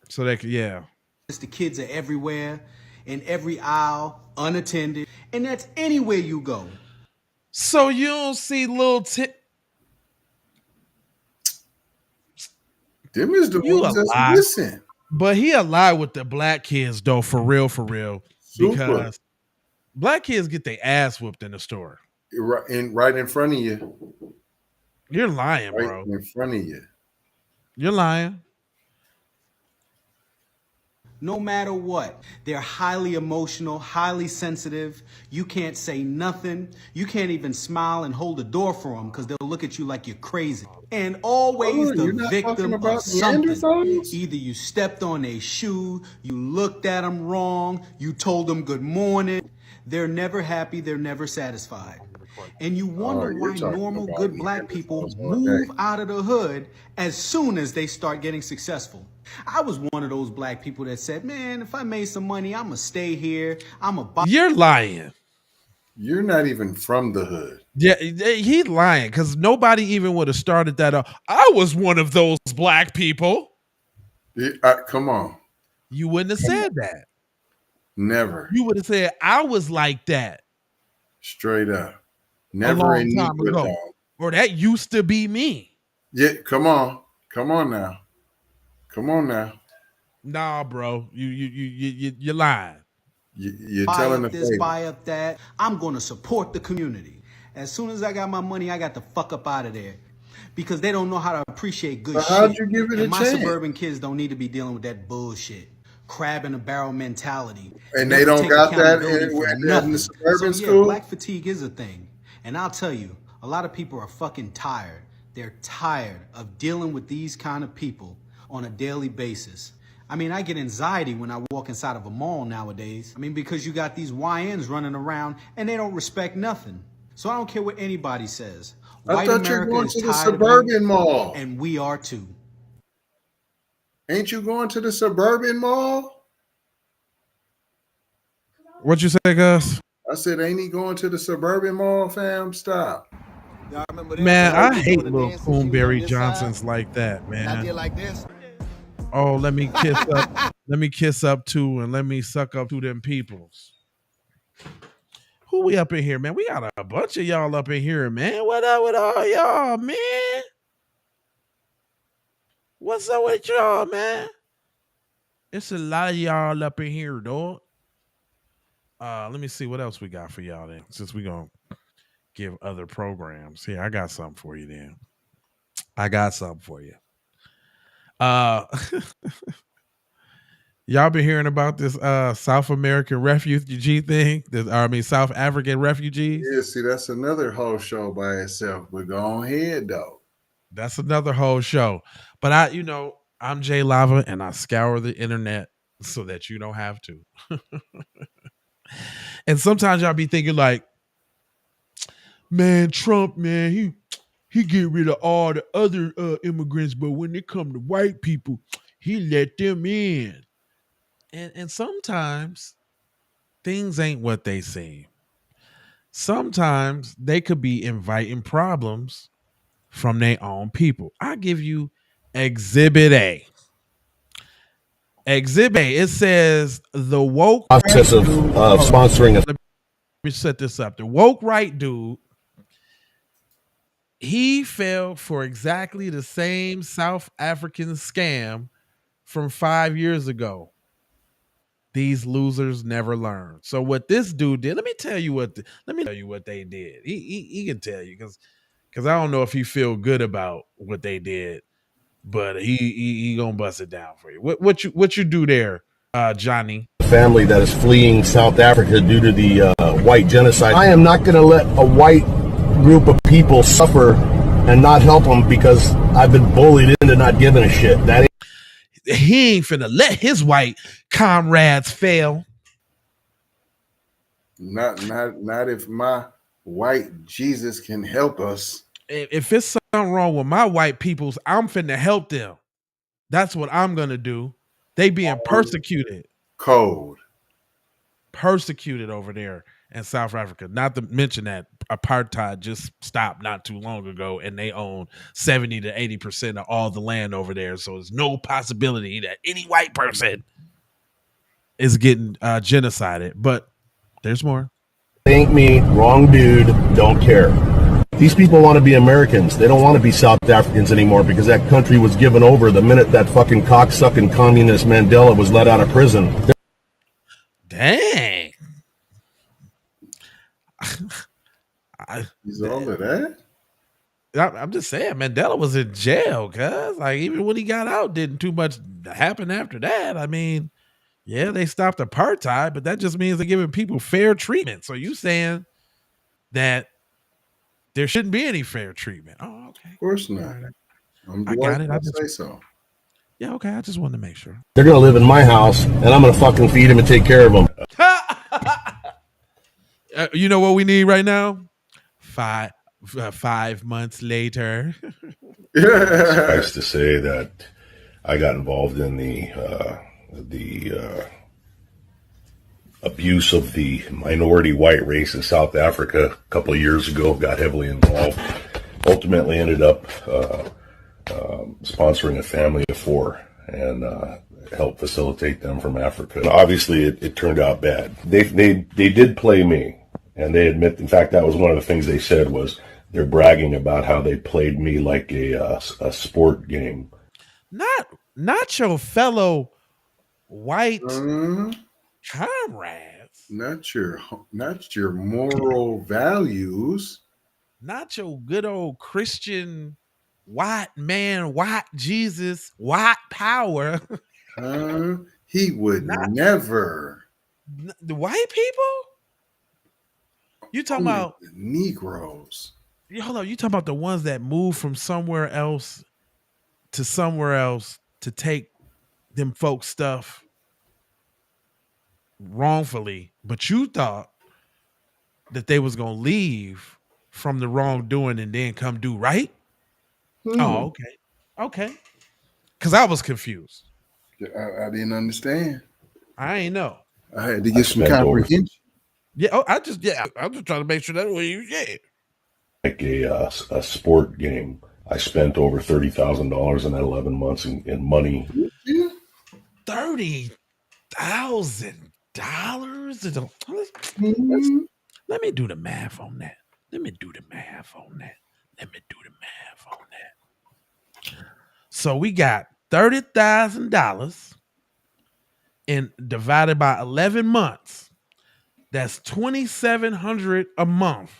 So they can, yeah. The kids are everywhere, in every aisle, unattended. And that's anywhere you go. So you don't see little them is the ones that's missing. But he alive with the black kids though, for real. Because black kids get their ass whooped in the store. Right in front of you. You're lying, right bro. In front of you. You're lying. No matter what, they're highly emotional, highly sensitive. You can't say nothing. You can't even smile and hold the door for them because they'll look at you like you're crazy. And always the victim of something. Either you stepped on a shoe, you looked at them wrong, you told them good morning. They're never happy, they're never satisfied. And you wonder why normal, good black people move out of the hood as soon as they start getting successful. I was one of those black people that said, man, if I made some money, I'm going to stay here. You're lying. You're not even from the hood. Yeah, he's lying because nobody even would have started that up. I was one of those black people. Come on. You wouldn't have said that. Never. You would have said, I was like that. Straight up. Never in time ago. Or that used to be me. Yeah, come on. Come on now. Come on now. Nah, bro. You're lying. You're buy telling up the this, favor. buy up that. I'm going to support the community. As soon as I got my money, I got the fuck up out of there. Because they don't know how to appreciate good So how'd shit. you give it And a my chance? suburban kids don't need to be dealing with that bullshit. Crab in a barrel mentality. And Never they don't take got that accountability for in the nothing. suburban So yeah, school? black fatigue is a thing. And I'll tell you, a lot of people are fucking tired. They're tired of dealing with these kind of people on a daily basis. I mean, I get anxiety when I walk inside of a mall nowadays. I mean, because you got these YNs running around and they don't respect nothing. So I don't care what anybody says. I White thought you're America going is to the tired of you, suburban mall. and we are too. Ain't you going to the suburban mall? What you say, Gus? I said, ain't he going to the suburban mall, fam? Stop. Man, I hate little Coonberry Johnsons like that, man. like this. Oh, let me kiss up. Let me kiss up to and let me suck up to them peoples. Who we up in here, man? We got a bunch of y'all up in here, man. What up with all y'all, man? What's up with y'all, man? It's a lot of y'all up in here, dog. Let me see what else we got for y'all then. Since we gonna give other programs. Here, I got something for you then. I got something for you. Y'all been hearing about this South American refugee thing? South African refugees? Yeah, see, that's another whole show by itself. But go ahead, though. That's another whole show. But I'm Jay Lava and I scour the internet so that you don't have to. And sometimes y'all be thinking like, man, Trump, man, he get rid of all the other immigrants, but when it come to white people, he let them in. And sometimes things ain't what they seem. Sometimes they could be inviting problems from their own people. I give you Exhibit A. Exhibit A, it says the woke Process of sponsoring a. Let me set this up. The woke right dude, he fell for exactly the same South African scam from 5 years ago. These losers never learn. So what this dude did, let me tell you what they did. He can tell you because I don't know if he feel good about what they did, but he gonna bust it down for you. What you do there, Johnny? Family that is fleeing South Africa due to the white genocide. I am not going to let a white group of people suffer and not help them because I've been bullied into not giving a shit. He ain't finna let his white comrades fail. Not if my white Jesus can help us. If it's something wrong with my white peoples, I'm finna help them. That's what I'm gonna do. They being persecuted. Cold. Persecuted over there in South Africa. Not to mention that apartheid just stopped not too long ago and they own 70 to 80% of all the land over there. So there's no possibility that any white person is getting genocided. But there's more. Ain't me, wrong dude, don't care. These people want to be Americans. They don't want to be South Africans anymore because that country was given over the minute that fucking cocksucking communist Mandela was let out of prison. Dang. He's all of that? I'm just saying, Mandela was in jail, cuz like even when he got out, didn't too much happen after that. I mean, yeah, they stopped apartheid, but that just means they're giving people fair treatment. So you saying that there shouldn't be any fair treatment? Oh, okay. Of course not. I got it. I say so. Yeah, okay. I just wanted to make sure. They're going to live in my house, and I'm going to fucking feed them and take care of them. You know what we need right now? 5 months later. Suffice to say that I got involved in the abuse of the minority white race in South Africa a couple of years ago. Got heavily involved. Ultimately ended up sponsoring a family of 4 and helped facilitate them from Africa. And obviously, it turned out bad. They did play me, and they admit. In fact, that was one of the things they said was they're bragging about how they played me like a sport game. Not your fellow white comrades. Not your moral values. Not your good old Christian white man, white Jesus, white power. He would Not never. the white people. You talking Only about? the Negroes. Hold on. You talking about the ones that moved from somewhere else to somewhere else to take them folks stuff wrongfully, but you thought that they was gonna leave from the wrongdoing and then come do right? Oh, okay. Okay. Cause I was confused. I didn't understand. I ain't know. I had to get some comprehension. Yeah. Oh, I'm just trying to make sure that's what you said. Like a sport game. I spent over $30,000 in that 11 months in money. $30,000. Let me do the math on that. So we got $30,000 and divided by 11 months. That's $2,700 a month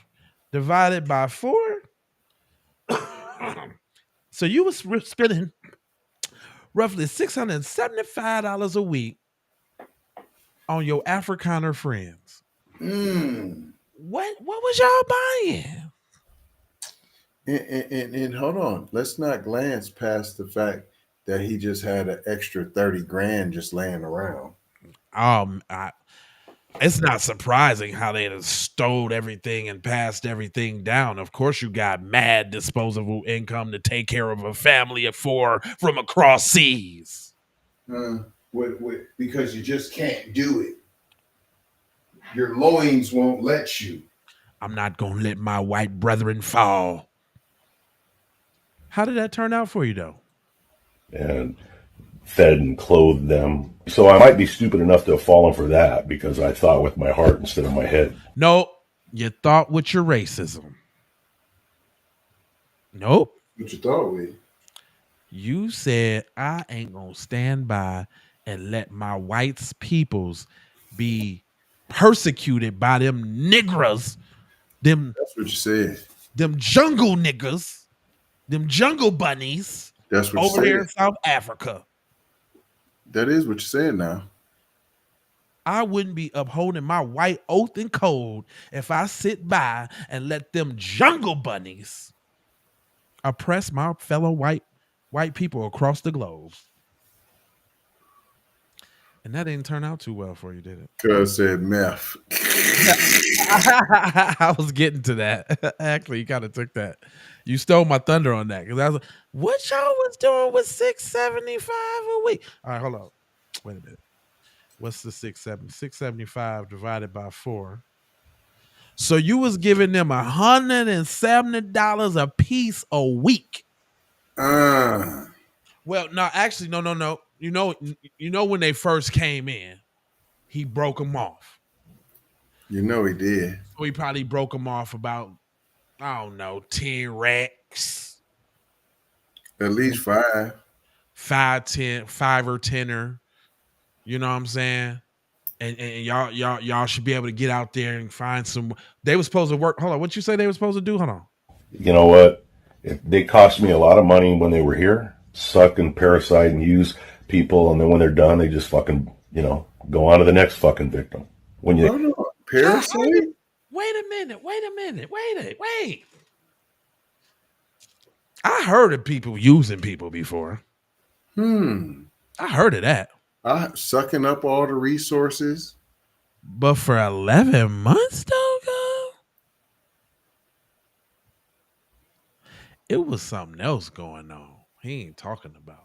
divided by 4. So you was spending roughly $675 a week on your Afrikaner friends. What was y'all buying? And hold on, let's not glance past the fact that he just had an extra 30 grand just laying around. It's not surprising how they just stowed everything and passed everything down. Of course, you got mad disposable income to take care of a family of 4 from across seas. Because you just can't do it. Your loins won't let you. I'm not going to let my white brethren fall. How did that turn out for you, though? And fed and clothed them. So I might be stupid enough to have fallen for that because I thought with my heart instead of my head. No, you thought with your racism. Nope. What you thought with? You said, I ain't going to stand by and let my whites peoples be persecuted by them niggers. That's what you said. Them jungle niggas. Them jungle bunnies. That's what over you said. there in South Africa. That is what you're saying now. I wouldn't be upholding my white oath and code if I sit by and let them jungle bunnies oppress my fellow white people across the globe. And that didn't turn out too well for you, did it? Cuz said meth. I was getting to that. Actually, you kind of took that. You stole my thunder on that because I was like, what y'all was doing with $675 a week? All right, hold on. Wait a minute. What's the 675 divided by 4? So you was giving them $170 a piece a week. Well, no, actually, no. You know when they first came in, he broke them off. You know he did. So he probably broke them off about, I don't know, 10 racks. At least 5. 5 or 10er. You know what I'm saying? And y'all should be able to get out there and find some. They were supposed to work. Hold on, what you say they were supposed to do? Hold on. You know what? They cost me a lot of money when they were here, suck and parasite and use people, and then when they're done, they just fucking, go on to the next fucking victim. When you parasite? Wait a minute. Wait. I heard of people using people before. I heard of that. Sucking up all the resources. But for 11 months, though, it was something else going on. He ain't talking about.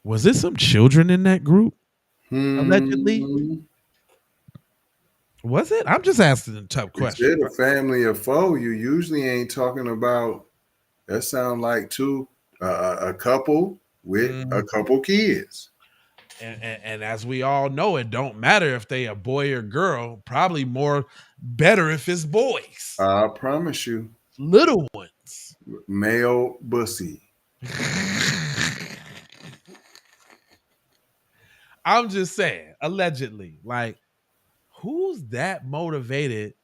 Was there some children in that group? Allegedly? Was it? I'm just asking a tough question. Instead of family of 4, you usually ain't talking about. That sound like a couple with a couple kids. And as we all know, it don't matter if they a boy or girl. Probably more better if it's boys. I promise you. Little ones. Male bussy. I'm just saying, allegedly. Like, who's that motivated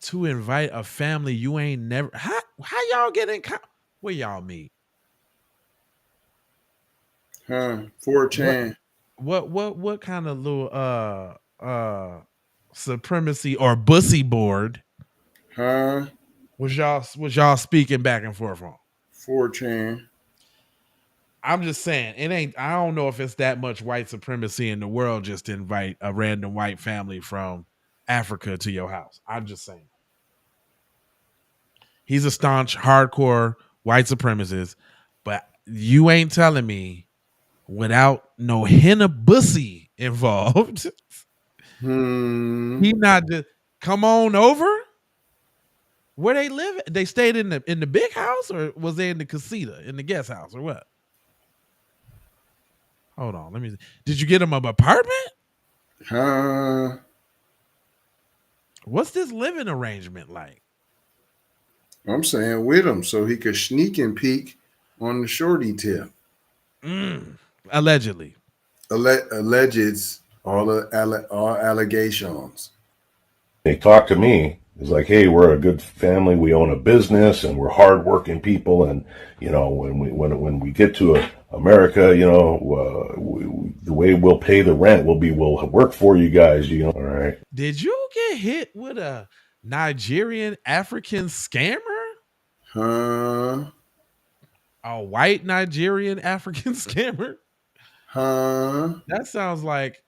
to invite a family you ain't never? How y'all get in? Where y'all meet? Huh? 4chan. What kind of little supremacy or bussy board Huh? was y'all speaking back and forth on? 4chan. I'm just saying, it ain't. I don't know if it's that much white supremacy in the world just to invite a random white family from Africa to your house. I'm just saying. He's a staunch, hardcore white supremacist, but you ain't telling me without no henna bussy involved. He not just come on over. Where they live? They stayed in the big house, or was they in the casita, in the guest house, or what? Hold on, let me see. Did you get him an apartment? Huh? What's this living arrangement like? I'm saying with him so he could sneak and peek on the shorty tip. Allegedly. Alleged, all allegations. They talk to me. It's like, hey, we're a good family. We own a business, and we're hardworking people. And you know, when we get to America, you know, the way we'll pay the rent will be we'll work for you guys. You know, all right. Did you get hit with a Nigerian African scammer? Huh? A white Nigerian African scammer? Huh? That sounds like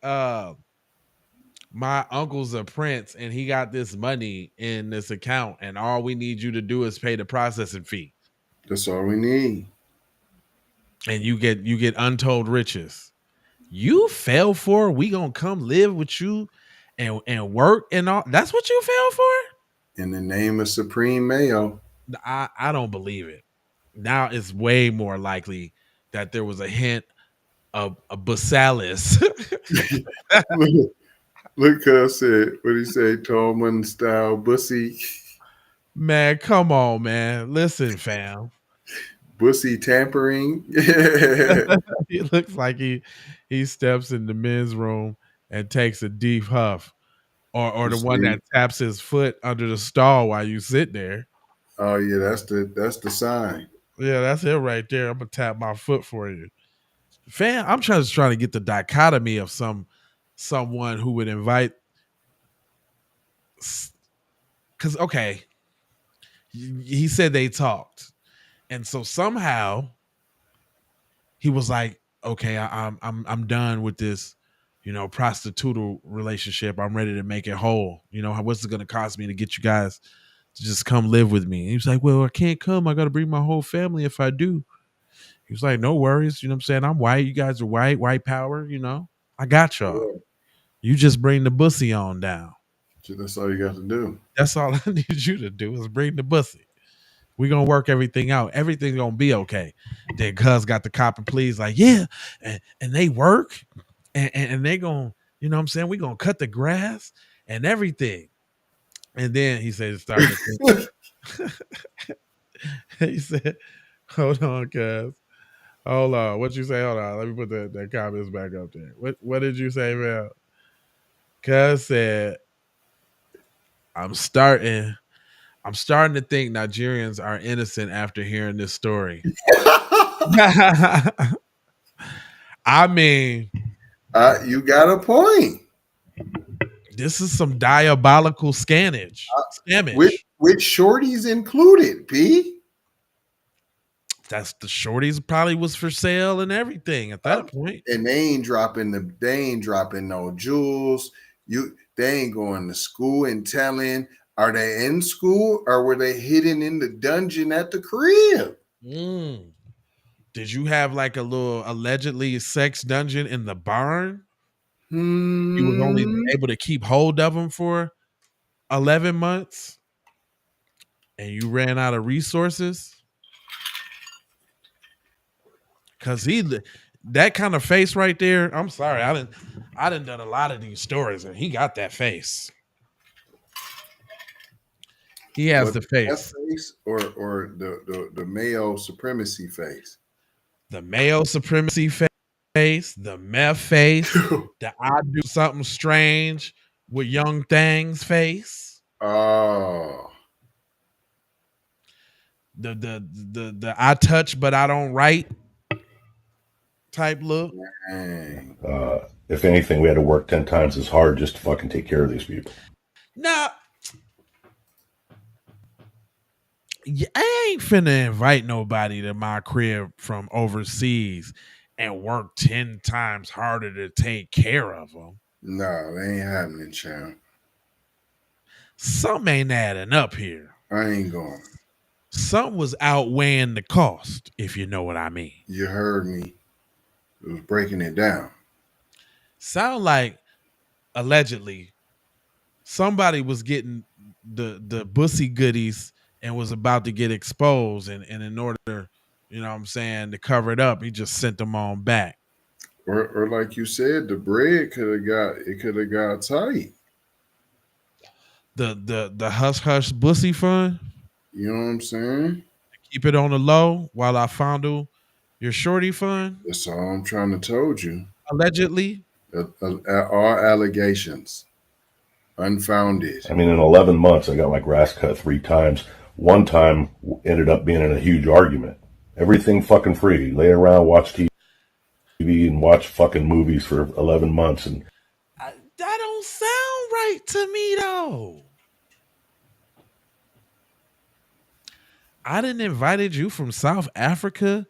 my uncle's a prince and he got this money in this account, and all we need you to do is pay the processing fee. That's all we need. And you get untold riches. You fell for, we gonna come live with you and work and all. That's what you fell for? In the name of Supreme Mayo. I don't believe it. Now it's way more likely that there was a hint of a basalis. Look, cuz said, what he say, Tallman style bussy. Man, come on, man. Listen, fam. Bussy tampering. He looks like he steps in the men's room and takes a deep huff. Or the one that taps his foot under the stall while you sit there. Oh yeah, that's the sign. Yeah, that's it right there. I'm gonna tap my foot for you. Fam, I'm trying to get the dichotomy of someone who would invite, because okay, he said they talked, and so somehow he was like, okay, I'm done with this, you know, prostitutal relationship. I'm ready to make it whole. You know, what's it gonna cost me to get you guys to just come live with me? And he was like, well, I can't come. I got to bring my whole family if I do. He was like, no worries. You know what I'm saying? I'm white. You guys are white power. You know, I got y'all. Yeah. You just bring the bussy on down. That's all you got to do. That's all I need you to do is bring the bussy. We're going to work everything out. Everything's going to be okay. Then cuz got the cop and please like, yeah. And they work and they going to, you know what I'm saying? We're going to cut the grass and everything. And then he said, starting to think. He said, hold on, cuz. Hold on. What you say? Hold on. Let me put that comments back up there. What did you say, man? Cuz said, I'm starting to think Nigerians are innocent after hearing this story. I mean, you got a point. This is some diabolical scammage. With shorties included, P. That's the shorties probably was for sale and everything at that point. And they ain't dropping no jewels. They ain't going to school and telling. Are they in school or were they hidden in the dungeon at the crib? Did you have like a little allegedly sex dungeon in the barn? You was only able to keep hold of them for 11 months and you ran out of resources? Cause that kind of face right there. I'm sorry, I done done a lot of these stories, and he got that face. He has the face. That face or the male supremacy face. The male supremacy face face, the meth face, the I do something strange with young things face. Oh. The I touch but I don't write type look. Dang. If anything, we had to work 10 times as hard just to fucking take care of these people. Now, I ain't finna invite nobody to my crib from overseas and work 10 times harder to take care of them. No, they ain't happening, champ. Something ain't adding up here. I ain't going. Something was outweighing the cost, if you know what I mean. You heard me. It was breaking it down. Sound like allegedly somebody was getting the bussy goodies and was about to get exposed, and in order, you know what I'm saying, to cover it up, he just sent them on back. Or like you said, the bread could have got tight. The hush hush bussy fund. You know what I'm saying? Keep it on the low while I fondle your shorty fund. That's all I'm trying to told you. Allegedly. All allegations. Unfounded. I mean, in 11 months, I got my grass cut 3 times. One time ended up being in a huge argument. Everything fucking free. Lay around, watch TV, and watch fucking movies for 11 months. And That don't sound right to me, though. I didn't invited you from South Africa,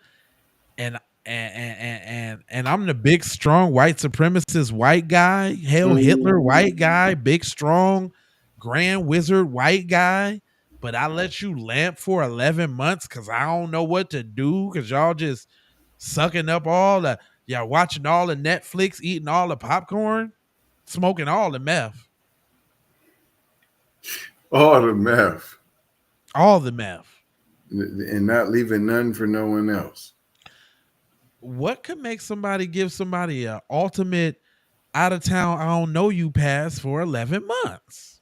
and I'm the big, strong, white supremacist white guy, Hail Hitler white guy, big, strong, grand wizard white guy. But I let you lamp for 11 months because I don't know what to do because y'all just sucking up y'all watching all the Netflix, eating all the popcorn, smoking all the meth. All the meth. All the meth. And not leaving none for no one else. What could make somebody give somebody an ultimate out of town, I don't know you pass for 11 months?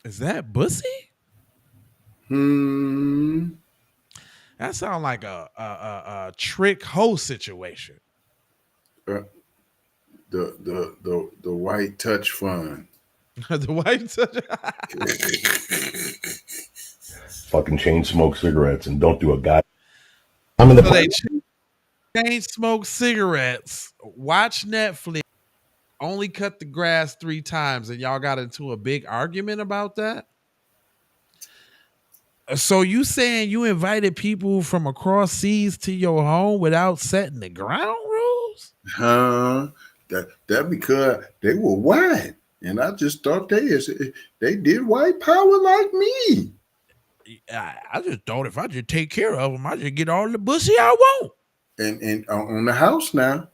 Is that bussy? That sounds like a trick hoe situation. The white touch fund. The white touch. fucking chain smoke cigarettes and don't do a god. I'm in the chain smoke cigarettes, watch Netflix, only cut the grass 3 times, and y'all got into a big argument about that? So you saying you invited people from across seas to your home without setting the ground rules? That because they were white, and I just thought they did white power like me. I just thought if I just take care of them, I just get all the pussy I want. And on the house now,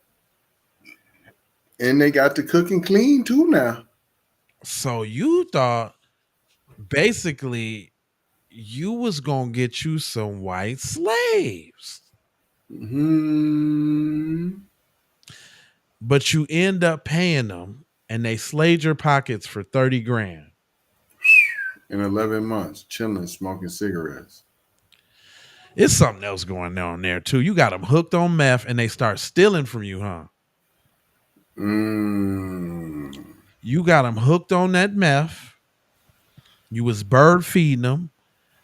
and they got to cook and clean too now. So you thought basically you was gonna get you some white slaves. But you end up paying them and they slayed your pockets for 30 grand. In 11 months, chilling, smoking cigarettes. It's something else going on there too. You got them hooked on meth and they start stealing from you, huh? You got them hooked on that meth. You was bird feeding them.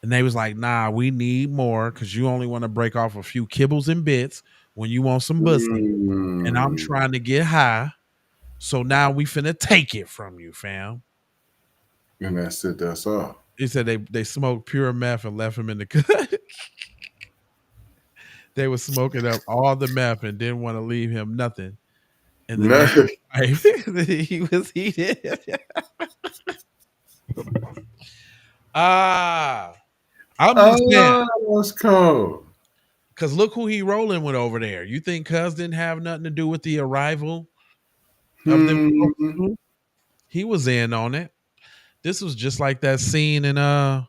And they was like, nah, we need more because you only want to break off a few kibbles and bits when you want some pussy. And I'm trying to get high. So now we finna take it from you, fam. And that's it. That's all. He said they smoked pure meth and left him in the cut. They was smoking up all the meth and didn't want to leave him nothing. And then he was heated. I'm just saying. That's cool. Because look who he rolling with over there. You think Cuz didn't have nothing to do with the arrival of them? He was in on it. This was just like that scene in what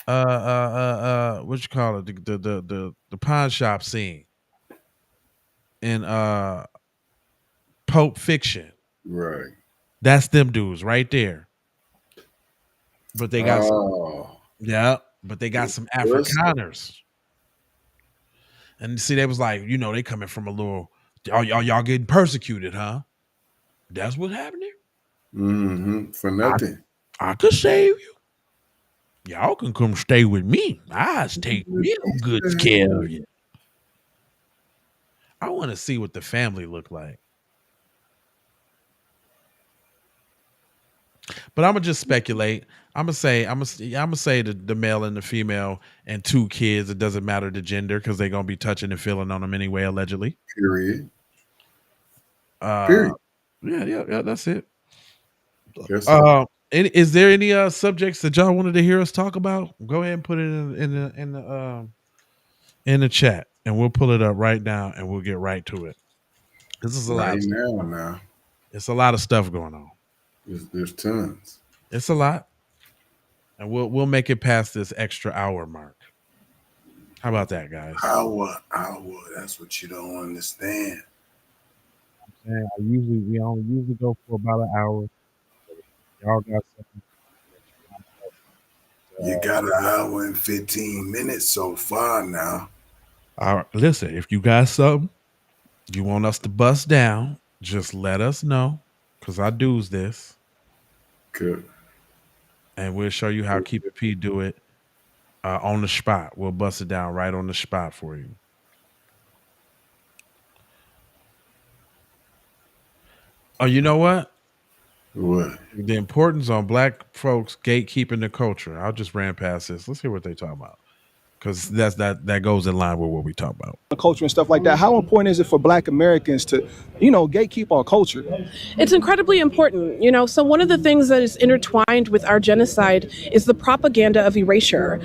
you call it, the pawn shop scene in Pulp Fiction. Right. That's them dudes right there. But they got but they got some Afrikaners. And see, they was like, they coming from a little, y'all getting persecuted, huh? That's what's happening. Mm-hmm. For nothing. I could save you. Y'all can come stay with me. I take real good care of you. I want to see what the family look like. But I'm gonna just speculate. I'm gonna say the male and the female and 2 kids. It doesn't matter the gender because they're gonna be touching and feeling on them anyway, allegedly. Period. Period. Yeah. That's it. Yes, sir. Is there any subjects that y'all wanted to hear us talk about? Go ahead and put it in the chat, and we'll pull it up right now, and we'll get right to it. This is a lot. Right now. It's a lot of stuff going on. There's tons. It's a lot, and we'll make it past this extra hour mark. How about that, guys? Hour. That's what you don't understand. We only usually go for about an hour. Y'all got something. You got an hour and 15 minutes so far now. All right, listen, if you got something you want us to bust down, just let us know, because I do's this. Good. And we'll show you how Keep It P do it on the spot. We'll bust it down right on the spot for you. Oh, you know what? What? The importance on black folks gatekeeping the culture. I just ran past this. Let's hear what they talk about. Because that goes in line with what we talk about. Culture and stuff like that. How important is it for Black Americans to, gatekeep our culture? It's incredibly important, So one of the things that is intertwined with our genocide is the propaganda of erasure,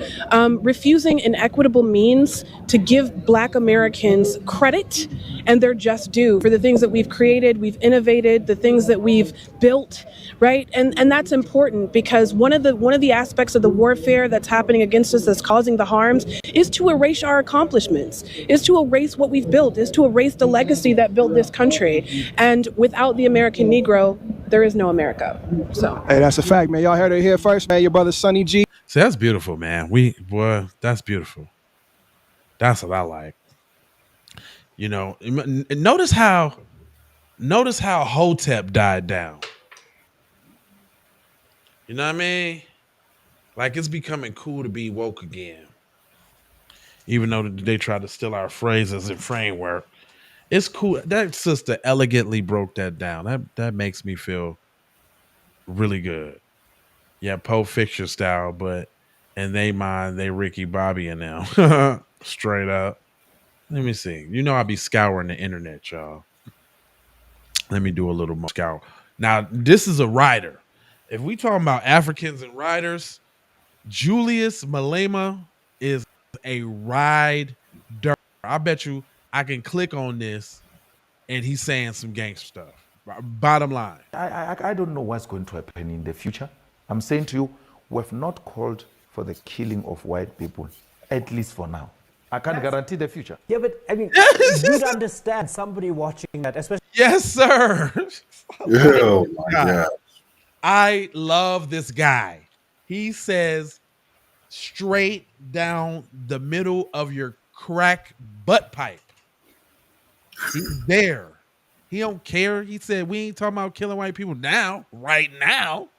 refusing inequitable means to give Black Americans credit and their just due for the things that we've created, we've innovated, the things that we've built, right? And that's important because one of the aspects of the warfare that's happening against us, that's causing the harms, is to erase our accomplishments, is to erase what we've built, is to erase the legacy that built this country. And without the American Negro, there is no America. So, hey, that's a fact, man. Y'all heard it here first, man. Your brother Sonny G. See, that's beautiful, man. That's beautiful. That's what I like. Notice how Hotep died down. You know what I mean? Like, it's becoming cool to be woke again. Even though they try to steal our phrases and framework. It's cool. That sister elegantly broke that down. That makes me feel really good. Yeah, Pulp Fiction style, but in they mind, they Ricky Bobby and now. Straight up. Let me see. I be scouring the internet, y'all. Let me do a little more scour. Now, this is a writer. If we talking about Africans and writers, Julius Malema is a rider. I bet you I can click on this and he's saying some gangster stuff. Bottom line. I don't know what's going to happen in the future. I'm saying to you, we've not called for the killing of white people, at least for now. I can't guarantee the future. Yeah, but I mean, you'd understand somebody watching that, especially. Yes, sir. Oh my God. I love this guy. He says straight down the middle of your crack butt pipe. He's there. He don't care. He said, we ain't talking about killing white people now, right now.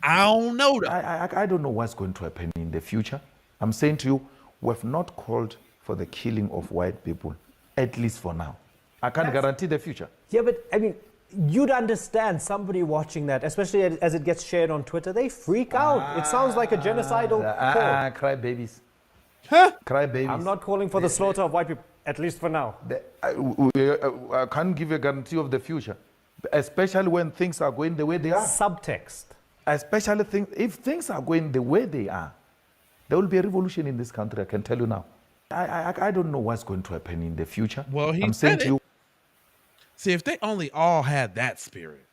I don't know that. I don't know what's going to happen in the future. I'm saying to you, we've not called for the killing of white people, at least for now. I can't guarantee the future. Yeah, but I mean, you'd understand somebody watching that, especially as it gets shared on Twitter, they freak out. It sounds like a genocidal call. Cry babies. Huh? Cry babies. I'm not calling for the slaughter of white people, at least for now. I can't give you a guarantee of the future, especially when things are going the way they are. Subtext. Especially if things are going the way they are, there will be a revolution in this country, I can tell you now. I don't know what's going to happen in the future. Well, I'm saying to you. See, if they only all had that spirit,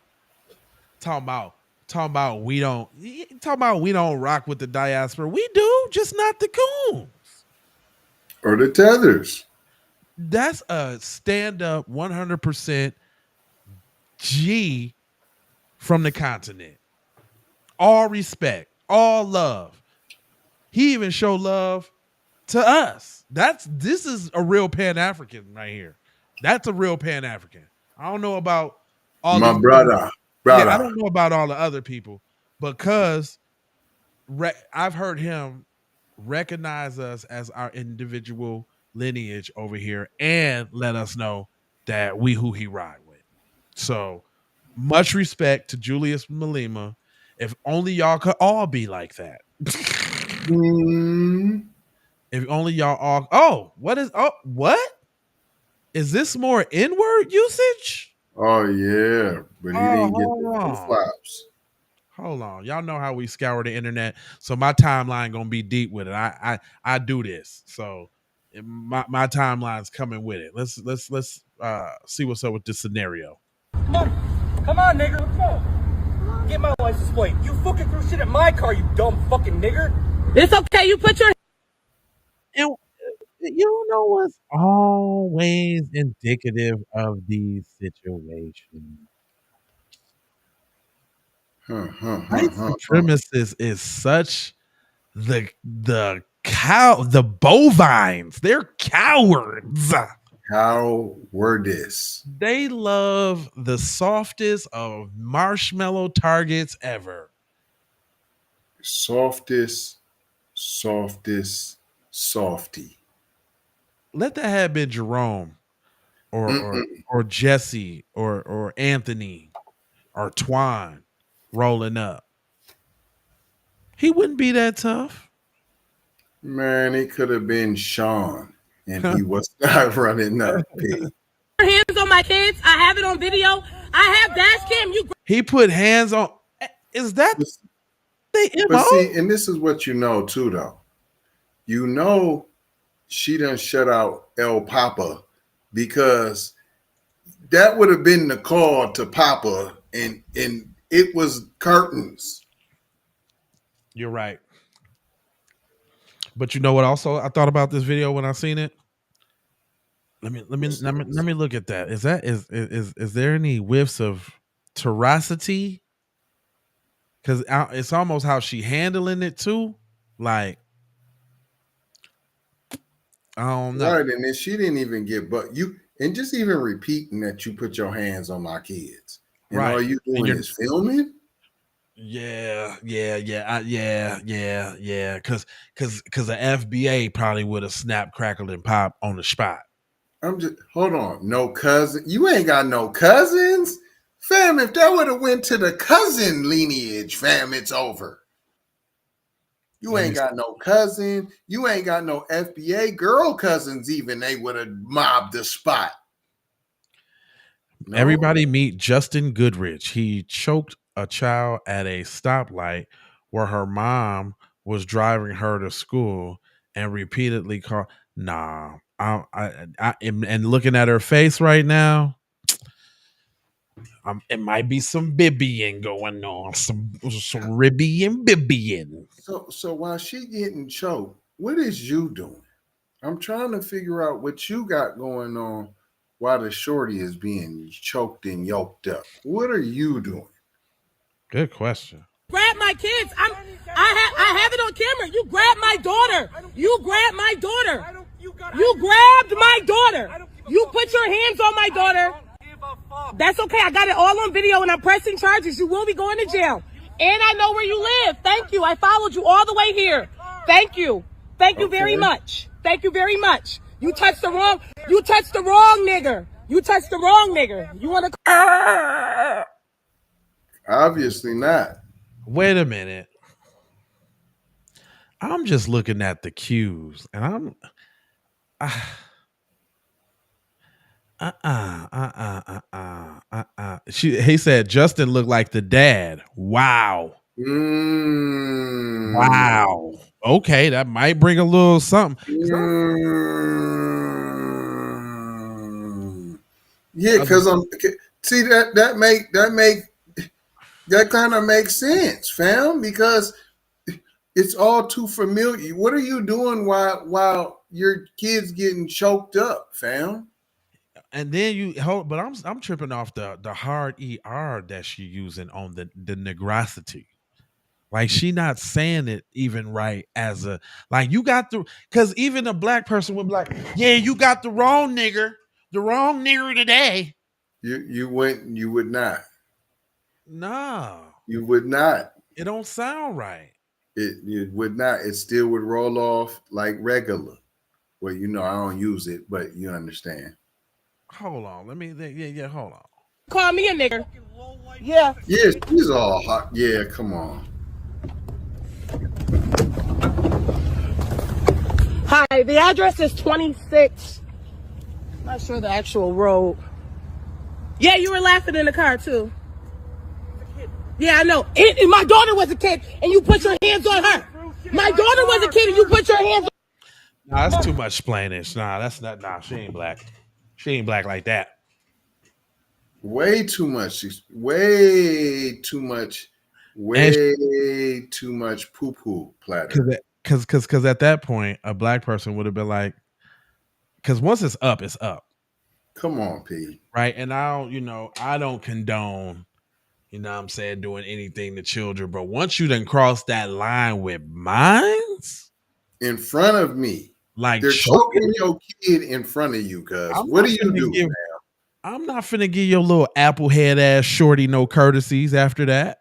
talking about we don't rock with the diaspora. We do, just not the coons or the tethers. That's a stand-up 100% G from the continent. All respect, all love. He even showed love to us. This is a real Pan-African right here. That's a real Pan-African. I don't know about all My these brother. Yeah, I don't know about all the other people because I've heard him recognize us as our individual lineage over here and let us know that we who he ride with. So much respect to Julius Malema. If only y'all could all be like that. If only y'all all. What is this more N-word usage? Oh yeah, but he didn't get hold the on. flops. Hold on. Y'all know how we scour the internet. So my timeline gonna be deep with it. I do this. So my timeline's coming with it. Let's see what's up with this scenario. Come on, nigga. What's up? Get my license plate. You fucking threw shit at my car, you dumb fucking nigger. It's okay. You put your. And you know what's always indicative of these situations? White supremacists is such the bovines. They're cowards. Cowardice. They love the softest of marshmallow targets ever. Softest, softy. Let that have been Jerome or Jesse or Anthony or Twine rolling up. He wouldn't be that tough. Man, it could have been Sean, and he was not running up. Hands on my kids. I have it on video. I have dash cam. He put hands on. Is that they MO? But see, and this is what you know too, though. You know, she done shut out El Papa because that would have been the call to Papa, and it was curtains. You're right. But you know what? Also, I thought about this video when I seen it. Let me look at that. Is there any whiffs of terracity? Because it's almost how she handling it too. Like, I don't know. Right, and then she didn't even get, but you, and just even repeating that you put your hands on my kids, and Right. all you doing is filming. Yeah. Because the FBA probably would have snapped, crackled, and popped on the spot. I'm just hold on. No cousin. You ain't got no cousins, fam. If that would have went to the cousin lineage, fam, it's over. You ain't got no cousin. You ain't got no FBA girl cousins. Even they would have mobbed the spot. No. Everybody meet Justin Goodrich. He choked a child at a stoplight where her mom was driving her to school and repeatedly called. Nah, and looking at her face right now, it might be some bibbying going on, some ribby and bibbying. So while she getting choked, what is you doing? I'm trying to figure out what you got going on while the shorty is being choked and yoked up. What are you doing? Good question. Grab my kids. I have it on camera. You grabbed my daughter. You grabbed my daughter. You grabbed my daughter. You put your hands on my daughter. That's okay. I got it all on video and I'm pressing charges. You will be going to jail. And I know where you live. Thank you. I followed you all the way here. Thank you. Thank you very much. Thank you very much. You touched the wrong nigger. You touched the wrong nigger. You want to Obviously not. Wait a minute. I'm just looking at the cues and he said Justin looked like the dad. Wow. Wow. Okay, that might bring a little something. Yeah, because see that kind of makes sense, fam, because it's all too familiar. What are you doing while your kid's getting choked up, fam? And then you hold, but I'm tripping off the hard ER that she using on the negrosity. Like she not saying it even right as a like you got the because even a black person would be like, yeah, you got the wrong nigger today. You would not. No, You would not. it don't sound right. It would not. It still would roll off like regular. Well, I don't use it, but you understand. Hold on, let me think. Yeah, hold on. Call me a nigger. Yeah. Yeah, she's all hot. Yeah, come on. Hi, the address is 26. Not sure the actual road. Yeah, you were laughing in the car too. Yeah, I know. And my daughter was a kid, and you put your hands on her. My daughter was a kid, and you put your hands on. Nah, that's too much Spanish. Nah, that's not. Nah, she ain't black. She ain't black like that. Way too much. Way too much. Way too much poo poo platter. Because at that point, a black person would have been like, because once it's up, it's up. Come on, P. Right, and I don't condone. You know what I'm saying, doing anything to children. But once you done cross that line with mines in front of me, like they're choking your kid in front of you, cuz what do you do now? I'm not finna give your little apple head ass shorty no courtesies after that.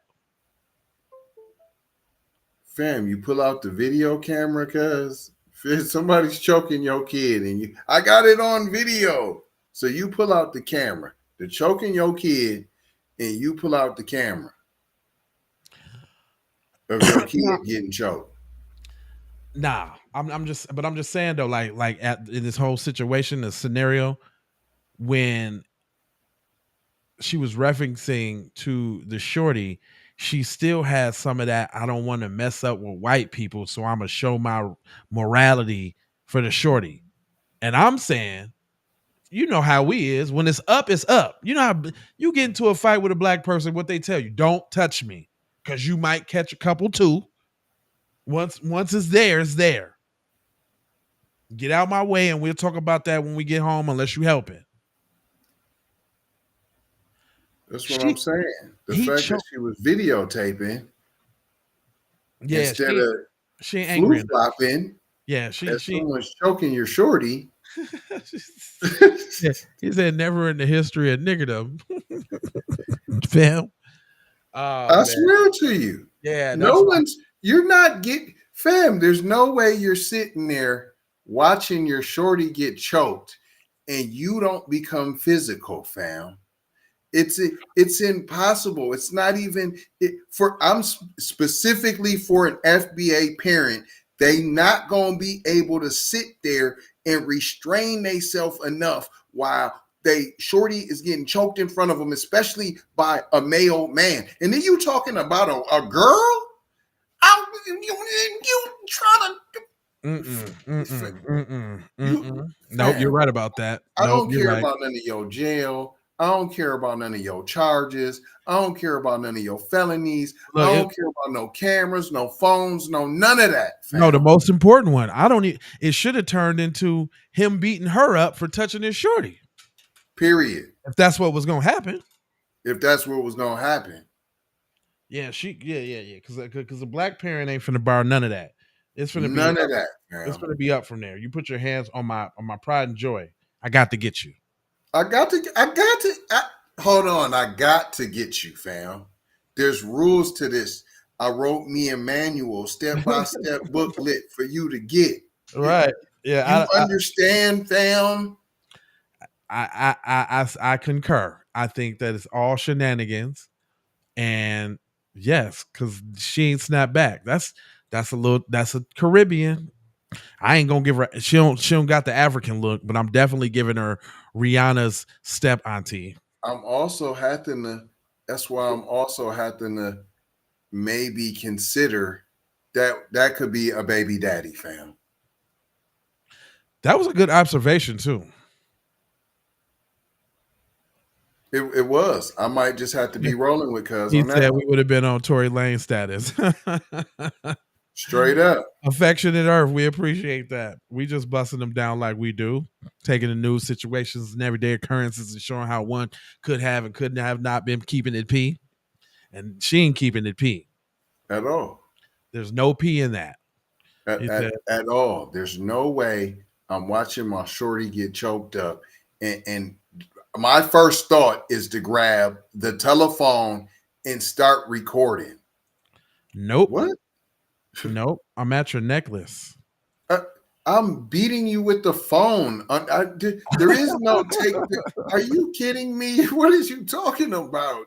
Fam, you pull out the video camera, cuz somebody's choking your kid and I got it on video. So you pull out the camera, they're choking your kid, and you pull out the camera of your kid getting choked. Nah, I'm just saying though, like in this whole situation, the scenario when she was referencing to the shorty, she still has some of that. I don't want to mess up with white people, so I'm gonna show my morality for the shorty. And I'm saying, you know how we is when it's up, it's up. You know how you get into a fight with a black person, what they tell you, don't touch me, because you might catch a couple too. Once it's there, it's there. Get out my way, and we'll talk about that when we get home, unless you help it. That's what I'm saying. The fact that she was videotaping, instead of she ain't angry flopping. Yeah, someone's choking your shorty. Yeah, he said never in the history of niggerdom. Fam. I swear to you. Yeah, you're not getting, fam, there's no way you're sitting there watching your shorty get choked and you don't become physical, fam. It's impossible. It's not even I'm specifically for an FBA parent. They not gonna be able to sit there and restrain themselves enough while shorty is getting choked in front of them, especially by a male man. And then you talking about a girl? You trying to? Nope, you're right about that. I don't care about none of your jail. I don't care about none of your charges. I don't care about none of your felonies. I don't care about no cameras, no phones, none of that. Fam. No, the most important one. It should have turned into him beating her up for touching his shorty. Period. If that's what was gonna happen. If that's what was gonna happen. Yeah, because a black parent ain't finna borrow none of that. It's finna be none of that. Man. It's gonna be up from there. You put your hands on my pride and joy. I got to get you. I got to hold on. I got to get you, fam. There's rules to this. I wrote me a manual, step-by-step booklet for you to get. Right. Yeah. You understand, fam? I concur. I think that it's all shenanigans. And yes, because she ain't snapped back. That's a Caribbean. I ain't gonna give her. She don't got the African look, but I'm definitely giving her Rihanna's step auntie. That's why I'm also having to maybe consider that could be a baby daddy, fam. That was a good observation too. It was. I might just have to be rolling with cuz. He said we would have been on Tory Lane status. Straight up. Affectionate Earth. We appreciate that. We just busting them down like we do. Taking the news situations and everyday occurrences and showing how one could have and couldn't have not been keeping it P. And she ain't keeping it P. At all. There's no P in that. He said, At all. There's no way I'm watching my shorty get choked up. And my first thought is to grab the telephone and start recording. nope. What? Nope. I'm at your necklace. I'm beating you with the phone. There is no take. Are you kidding me? What is you talking about?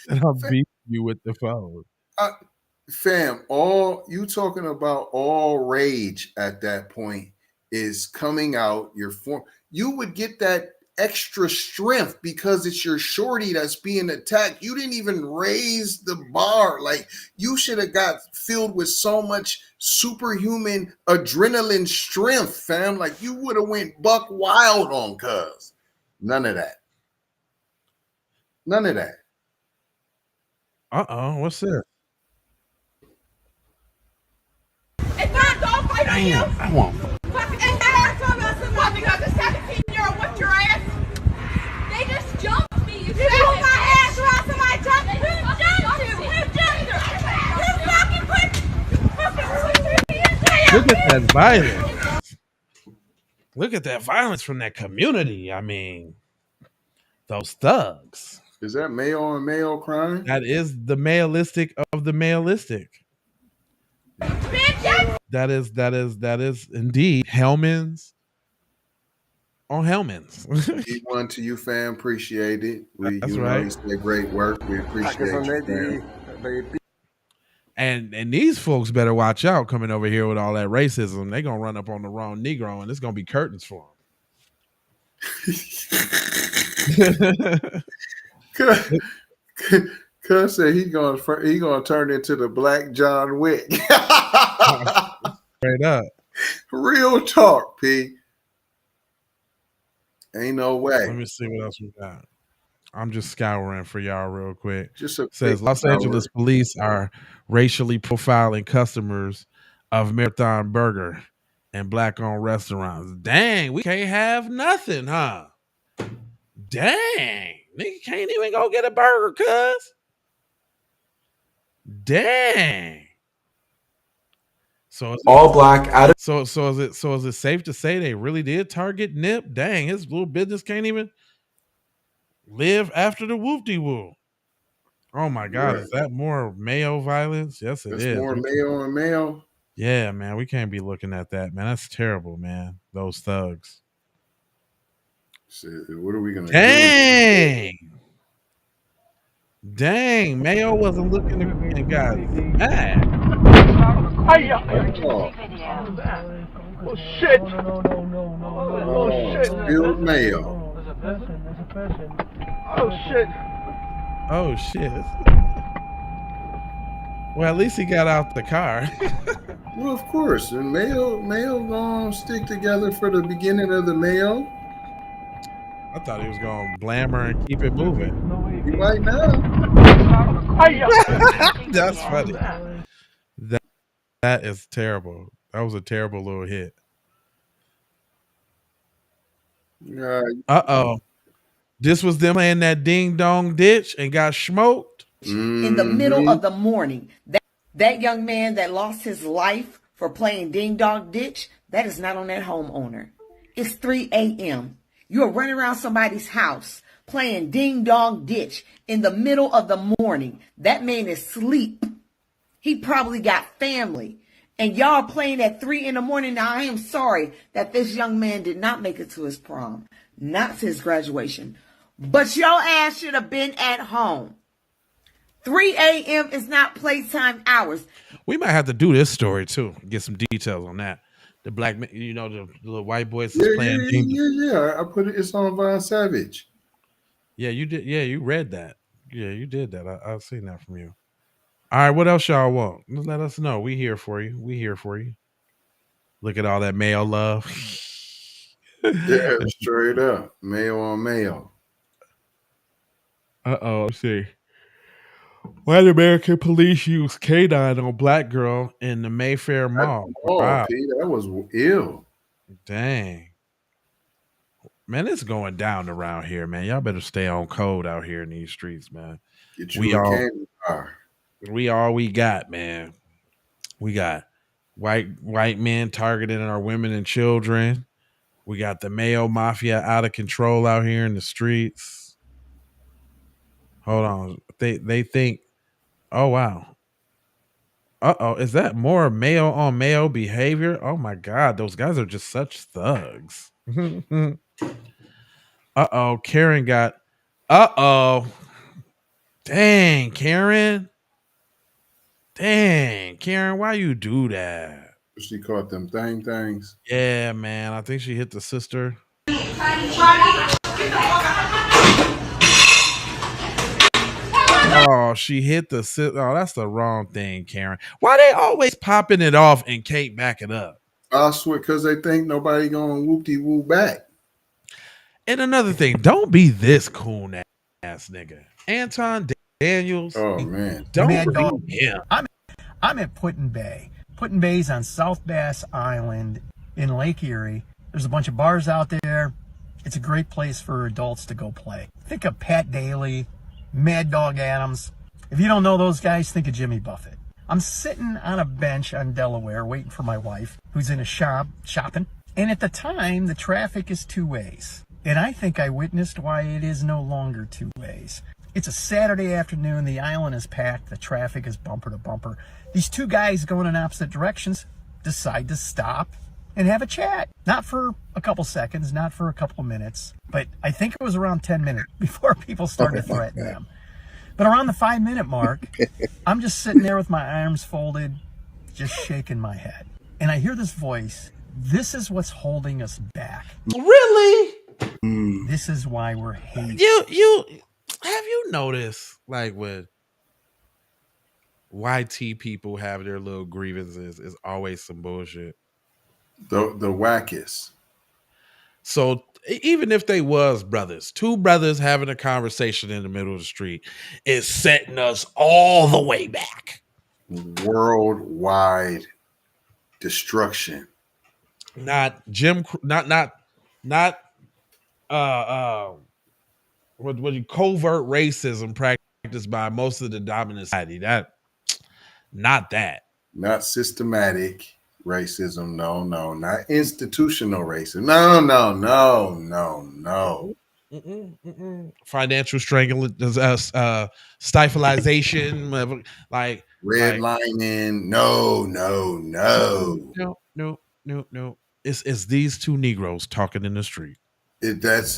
I'm beating you with the phone. Fam, all you talking about, all rage at that point is coming out your form. You would get that extra strength because it's your shorty that's being attacked. You didn't even raise the bar. Like, you should have got filled with so much superhuman adrenaline strength, fam. Like, you would have went buck wild on cuz. None of that. None of that. What's this? It's not a dog fight on you. Damn, I won't. Fucking ass on us because the 17-year-old whipped your ass. They just jumped me. You jumped my ass or else somebody jumped me. Who jumped you? Who jumped you? You fucking put. Look at that violence. Look at that violence from that community. I mean, those thugs. Is that male on male crime? That is the maleistic of the maleistic. That is indeed Hellmans on Hellmans. G1 to you, fam. Appreciate it. That's you right. know, you did great work. We appreciate you, fam. And these folks better watch out coming over here with all that racism. They're gonna run up on the wrong Negro, and it's gonna be curtains for them. Cuz said he gonna turn into the Black John Wick. Straight up. Real talk, P. Ain't no way. Let me see what else we got. I'm just scouring for y'all real quick. Just a says quick Los Angeles police are racially profiling customers of Marathon Burger and black-owned restaurants. Dang, we can't have nothing, huh? Dang, nigga can't even go get a burger, cuz. Dang. So All black out. So is it safe to say they really did target Nip? Dang, his little business can't even live after the whoop-de-woo. Oh my God, is that more male violence? Yes, it is. It's more male on male. Yeah, man, we can't be looking at that, man. That's terrible, man. Those thugs. Shit, what are we gonna do? Dang, Mayo wasn't looking and got mad. Oh shit! Oh shit! Spilled mayo. Oh shit! Oh shit! Well, at least he got out the car. Well, of course, and mayo gonna stick together for the beginning of the mayo. I thought he was gonna blammer and keep it moving. He might now. That's funny. That is terrible. That was a terrible little hit. Uh-oh. This was them playing that ding dong ditch and got smoked. In the middle of the morning. That young man that lost his life for playing ding dong ditch, that is not on that homeowner. It's 3 a.m. You're running around somebody's house playing ding dong ditch in the middle of the morning. That man is asleep. He probably got family. And y'all playing at 3 in the morning. Now, I am sorry that this young man did not make it to his prom, not to his graduation. But your ass should have been at home. 3 a.m. is not playtime hours. We might have to do this story too. Get some details on that. The black, the little white boys is playing. Yeah. I put it. It's on Von Savage. Yeah, you did. Yeah, you read that. Yeah, you did that. I've seen that from you. All right, what else y'all want? Let us know. We here for you. We here for you. Look at all that male love. Yeah, straight up. Male on male. Let's see. White American police use canine on black girl in the Mayfair Mall. Wow. Pete, that was ill. Dang. Man, it's going down around here, man. Y'all better stay on code out here in these streets, man. Get you a candy bar. We all we got, man. We got white men targeting our women and children. We got the male mafia out of control out here in the streets. Hold on. They think, oh wow. Uh-oh, is that more male on male behavior? Oh my god, those guys are just such thugs. Uh-oh, Karen got uh-oh. Dang, Karen. Dang, Karen, why you do that? She caught them things. Yeah, man. I think she hit the sister. Oh, she hit the oh, that's the wrong thing, Karen. Why they always popping it off and can't back it up? I swear, because they think nobody gonna whoop-de-woo back. And another thing, don't be this coon ass nigga. Anton Daniels. Oh man. Don't be him. I'm at Putin Bay. Putin Bay's on South Bass Island in Lake Erie. There's a bunch of bars out there. It's a great place for adults to go play. Think of Pat Daly, Mad Dog Adams. If you don't know those guys, think of Jimmy Buffett. I'm sitting on a bench on Delaware waiting for my wife, who's in a shop shopping. And at the time, the traffic is two ways. And I think I witnessed why it is no longer two ways. It's a Saturday afternoon. The island is packed. The traffic is bumper to bumper. These two guys going in opposite directions decide to stop and have a chat. Not for a couple seconds, not for a couple of minutes, but I think it was around 10 minutes before people started to threaten them. But around the 5-minute mark, I'm just sitting there with my arms folded, just shaking my head. And I hear this voice. This is what's holding us back. Really? This is why we're hating. You have you noticed, like, with YT people have their little grievances, is always some bullshit. The wackest. So even if they was brothers, two brothers having a conversation in the middle of the street is setting us all the way back. Worldwide destruction. Not what you covert racism practiced by most of the dominant society. Not Not systematic racism. No. Not institutional racism. No. Financial stifleization, like redlining. No. It's these two Negroes talking in the street. It's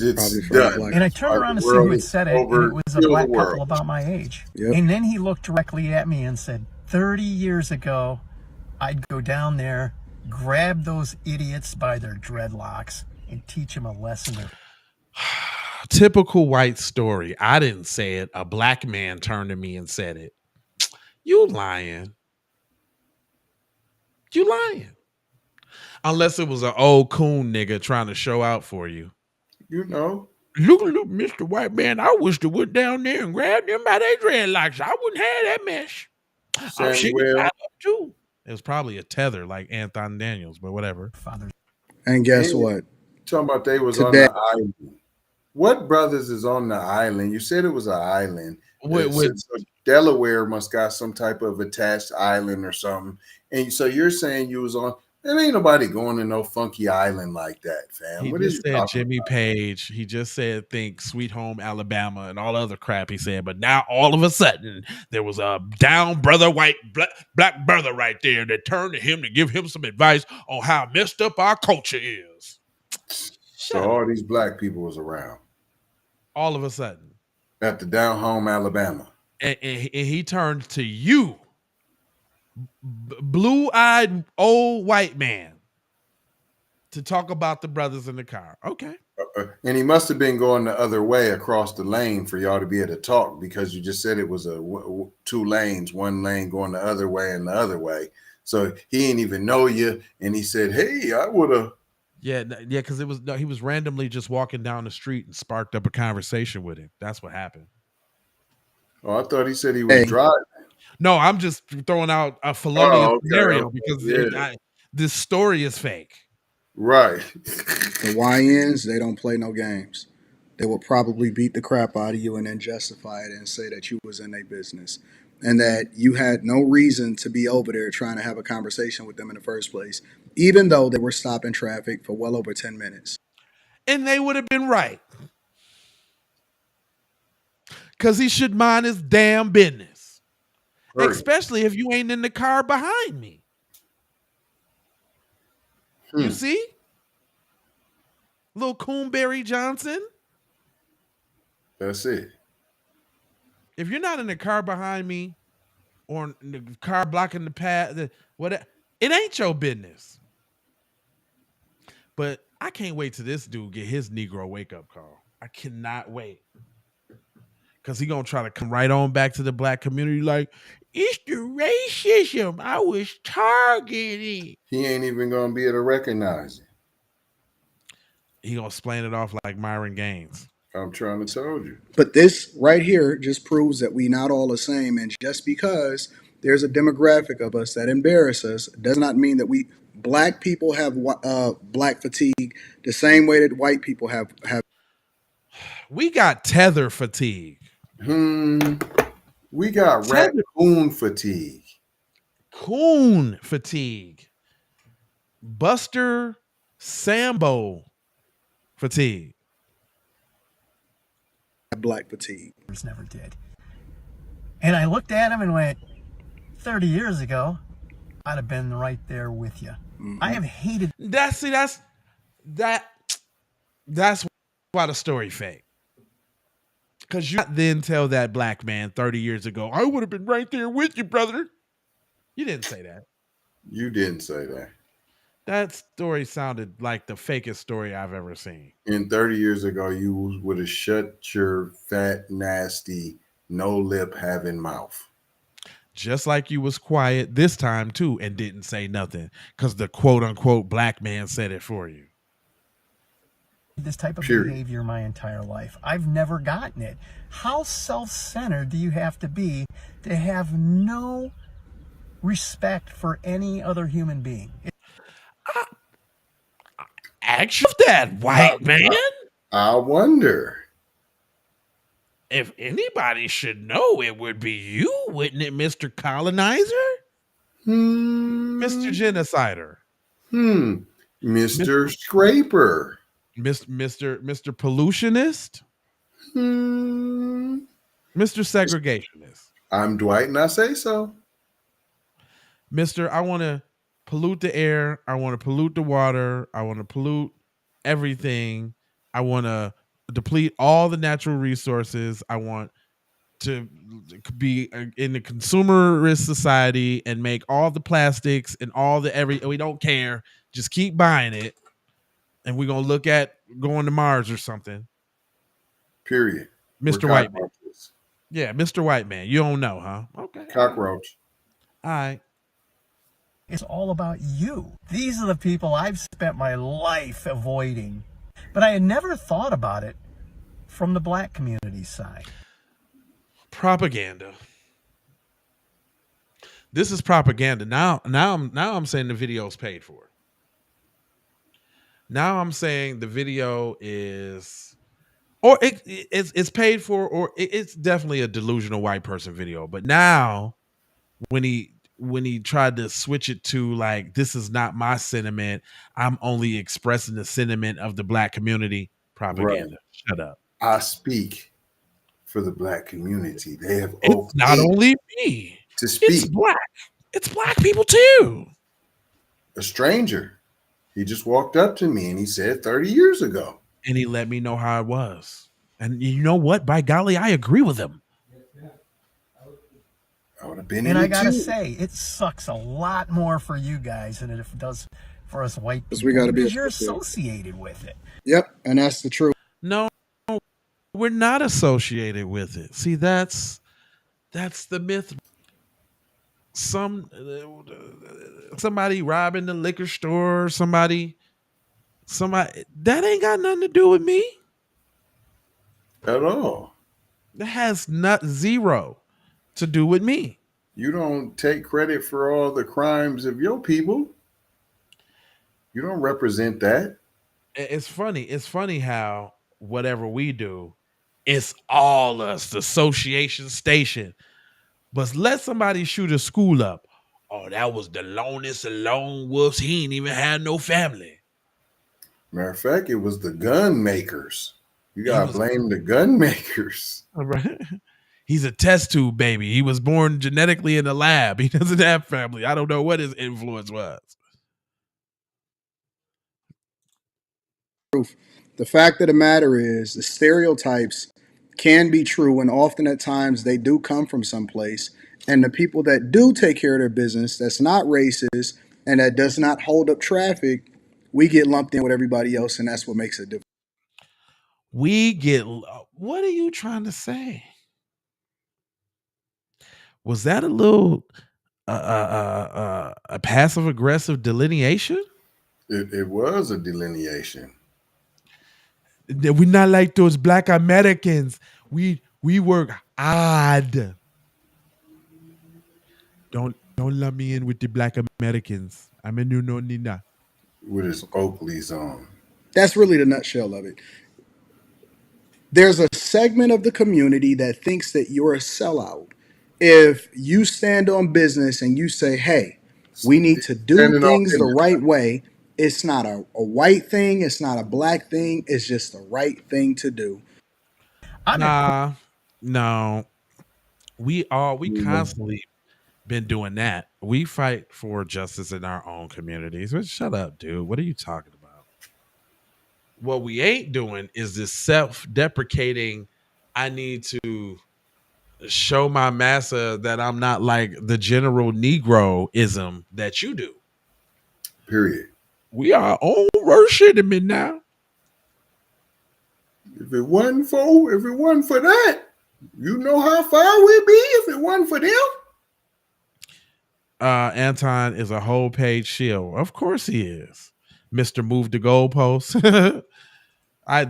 done. And I turned around to see who had said it, and it was a black couple about my age. Yep. And then he looked directly at me and said, 30 years ago, I'd go down there, grab those idiots by their dreadlocks, and teach them a lesson. Typical white story. I didn't say it. A black man turned to me and said it. You lying. Unless it was an old coon nigga trying to show out for you. You know. Look, Mr. White Man, I wish to went down there and grabbed them by their dreadlocks. I wouldn't have that mess. Too. It was probably a tether like Anthony Daniels, but whatever. And guess what? Talking about they was on the island. What brothers is on the island? You said it was an island. So Delaware must got some type of attached island or something. And so you're saying you was on. There ain't nobody going to no funky island like that, fam. He just said Jimmy Page. He just said think Sweet Home Alabama and all other crap he said. But now all of a sudden there was a down brother, black brother right there that turned to him to give him some advice on how messed up our culture is. So all these black people was around. All of a sudden. At the down home Alabama. And he turned to you. Blue-eyed old white man to talk about the brothers in the car. Okay. And he must have been going the other way across the lane for y'all to be able to talk, because you just said it was two lanes, one lane going the other way and the other way. So he didn't even know you. And he said, hey, I would have. Yeah, because he was randomly just walking down the street and sparked up a conversation with him. That's what happened. Oh, I thought he said he was driving. No, I'm just throwing out a felonious scenario because this story is fake. Right. The YNs, they don't play no games. They will probably beat the crap out of you and then justify it and say that you was in their business. and that you had no reason to be over there trying to have a conversation with them in the first place, even though they were stopping traffic for well over 10 minutes. And they would have been right. Because he should mind his damn business. Right. Especially if you ain't in the car behind me. You see? Little Coonberry Johnson. That's it. If you're not in the car behind me or in the car blocking the path, it ain't your business. But I can't wait till this dude get his Negro wake-up call. I cannot wait. Because he going to try to come right on back to the black community like, it's the racism. I was targeted. He ain't even going to be able to recognize it. He going to explain it off like Myron Gaines. I'm trying to tell you. But this right here just proves that we not all the same. And just because there's a demographic of us that embarrass us does not mean that black people have black fatigue the same way that white people have. We got tether fatigue. We got raccoon fatigue. Coon fatigue. Buster Sambo fatigue. Black fatigue. Never did. And I looked at him and went, 30 years ago, I'd have been right there with you. Mm-hmm. I have hated. That's why the story fake. Because you then tell that black man 30 years ago, I would have been right there with you, brother. You didn't say that. You didn't say that. That story sounded like the fakest story I've ever seen. And 30 years ago, you would have shut your fat, nasty, no lip having mouth. Just like you was quiet this time too and didn't say nothing because the quote unquote black man said it for you. This type of behavior my entire life. I've never gotten it. How self-centered do you have to have no respect for any other human being? Actually, that white man. I wonder. If anybody should know, it would be you, wouldn't it, Mr. Colonizer? Mr. Genocider. Mr. Scraper. Mr. Pollutionist. Mr. Segregationist. I'm Dwight and I say so. Mr. I want to pollute the air. I want to pollute the water. I want to pollute everything. I want to deplete all the natural resources. I want to be in the consumerist society and make all the plastics and all the we don't care. Just keep buying it. And we're going to look at going to Mars or something. Period. Mr. White Man. Yeah, Mr. White Man. You don't know, huh? Okay. Cockroach. All right. It's all about you. These are the people I've spent my life avoiding. But I had never thought about it from the black community side. Propaganda. This is propaganda. Now I'm saying the video's paid for. Now I'm saying the video is, or it's paid for, or it's definitely a delusional white person video. But now, when he tried to switch it to like, this is not my sentiment, I'm only expressing the sentiment of the black community. Propaganda. Right. Shut up. I speak for the black community. They have it's not only me to speak. It's black people too. A stranger. He just walked up to me and he said 30 years ago. And he let me know how it was. And you know what? By golly, I agree with him. I would have been and I gotta say, it sucks a lot more for you guys than it does for us white people. Because you're associated with it. Yep, and that's the truth. No, we're not associated with it. See, that's the myth. Somebody robbing the liquor store, somebody that ain't got nothing to do with me at all. That has zero to do with me. You don't take credit for all the crimes of your people. You don't represent that. It's funny. It's funny how whatever we do, it's all us, the association station. But let somebody shoot a school up. Oh, that was the lonest of lone wolves. He ain't even had no family. Matter of fact, it was the gun makers. You He gotta was blame the gun makers. right. He's a test tube baby. He was born genetically in the lab. He doesn't have family. I don't know what his influence was. The fact of the matter is, the stereotypes can be true, and often at times they do come from someplace. And the people that do take care of their business, that's not racist and that does not hold up traffic, we get lumped in with everybody else, and that's what makes it difficult. We get. What are you trying to say? Was that a little a passive aggressive delineation? It was a delineation. We're not like those black Americans. We work hard. Don't let me in with the black Americans. I'm a new no nina. With his Oakley's on. That's really the nutshell of it. There's a segment of the community that thinks that you're a sellout. If you stand on business and you say, hey, we need to do Standing on things the right way, it's not a white thing, it's not a black thing, it's just the right thing to do. Nah, no. We constantly been doing that. We fight for justice in our own communities. But shut up, dude. What are you talking about? What we ain't doing is this self-deprecating. I need to show my massa that I'm not like the general Negroism that you do. Period. We are own worst shit in me now. If it wasn't for that, you know how far we'd be if it wasn't for them. Anton is a whole page shield. Of course he is. Mr. Move the Goalpost.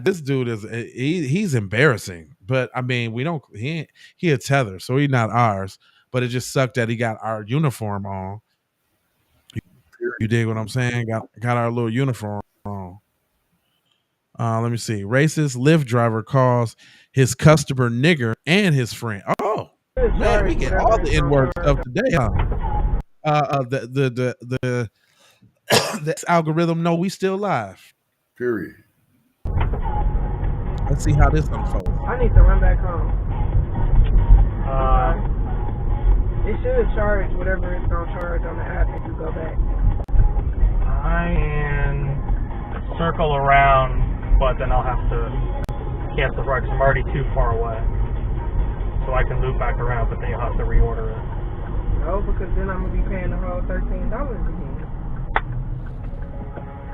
This dude is he's embarrassing. But I mean, he a tether, so he's not ours. But it just sucked that he got our uniform on. You dig what I'm saying? Got our little uniform on. Let me see. Racist Lyft driver calls his customer nigger and his friend. Oh man, we get all the N-word stuff today, huh? The this algorithm know we still live. Period. Let's see how this unfolds. I need to run back home. It should charge whatever it's gonna charge on the app if you go back. I can circle around, but then I'll have to cancel the ride because I'm already too far away. So I can loop back around, but then you'll have to reorder it. No, because then I'm gonna be paying the whole $13 again.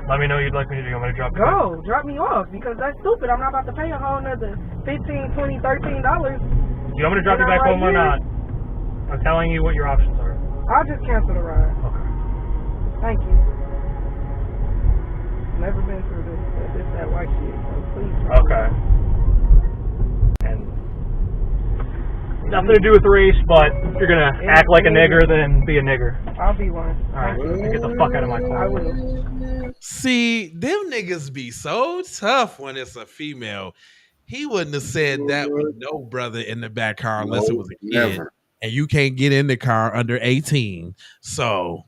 Let me know what you'd like me to do. I'm going to drop you Go, drop me off because that's stupid. I'm not about to pay a whole another $15, $20, $13. Do you want me to drop you back home or not? I'm telling you what your options are. I'll just cancel the ride. Okay. Thank you. Never been through that white shit, so please. Okay. And nothing to do with race, but if you're gonna act like a nigger, then be a nigger. I'll be one. Alright, get the fuck out of my car. I will. See, them niggas be so tough when it's a female. He wouldn't have said that with no brother in the back car unless it was a kid. Never. And you can't get in the car under 18. So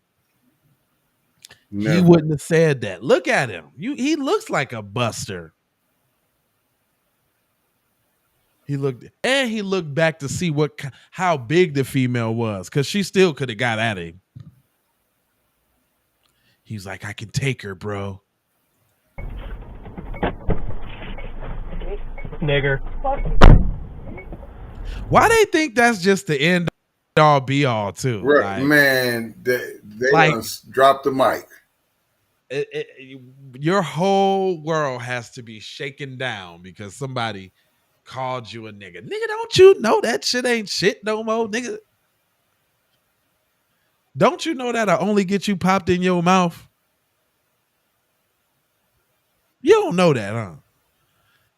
Never. he wouldn't have said that. Look at him. He looks like a buster. He looked back to see how big the female was, because she still could have got at him. He's like, I can take her, bro. Nigger. Why they think that's just the end all be all too? Right, like, man, they like, dropped the mic. Your whole world has to be shaken down because somebody called you a nigga. Nigga, don't you know that shit ain't shit no more, nigga? Don't you know that'll only get you popped in your mouth? You don't know that, huh?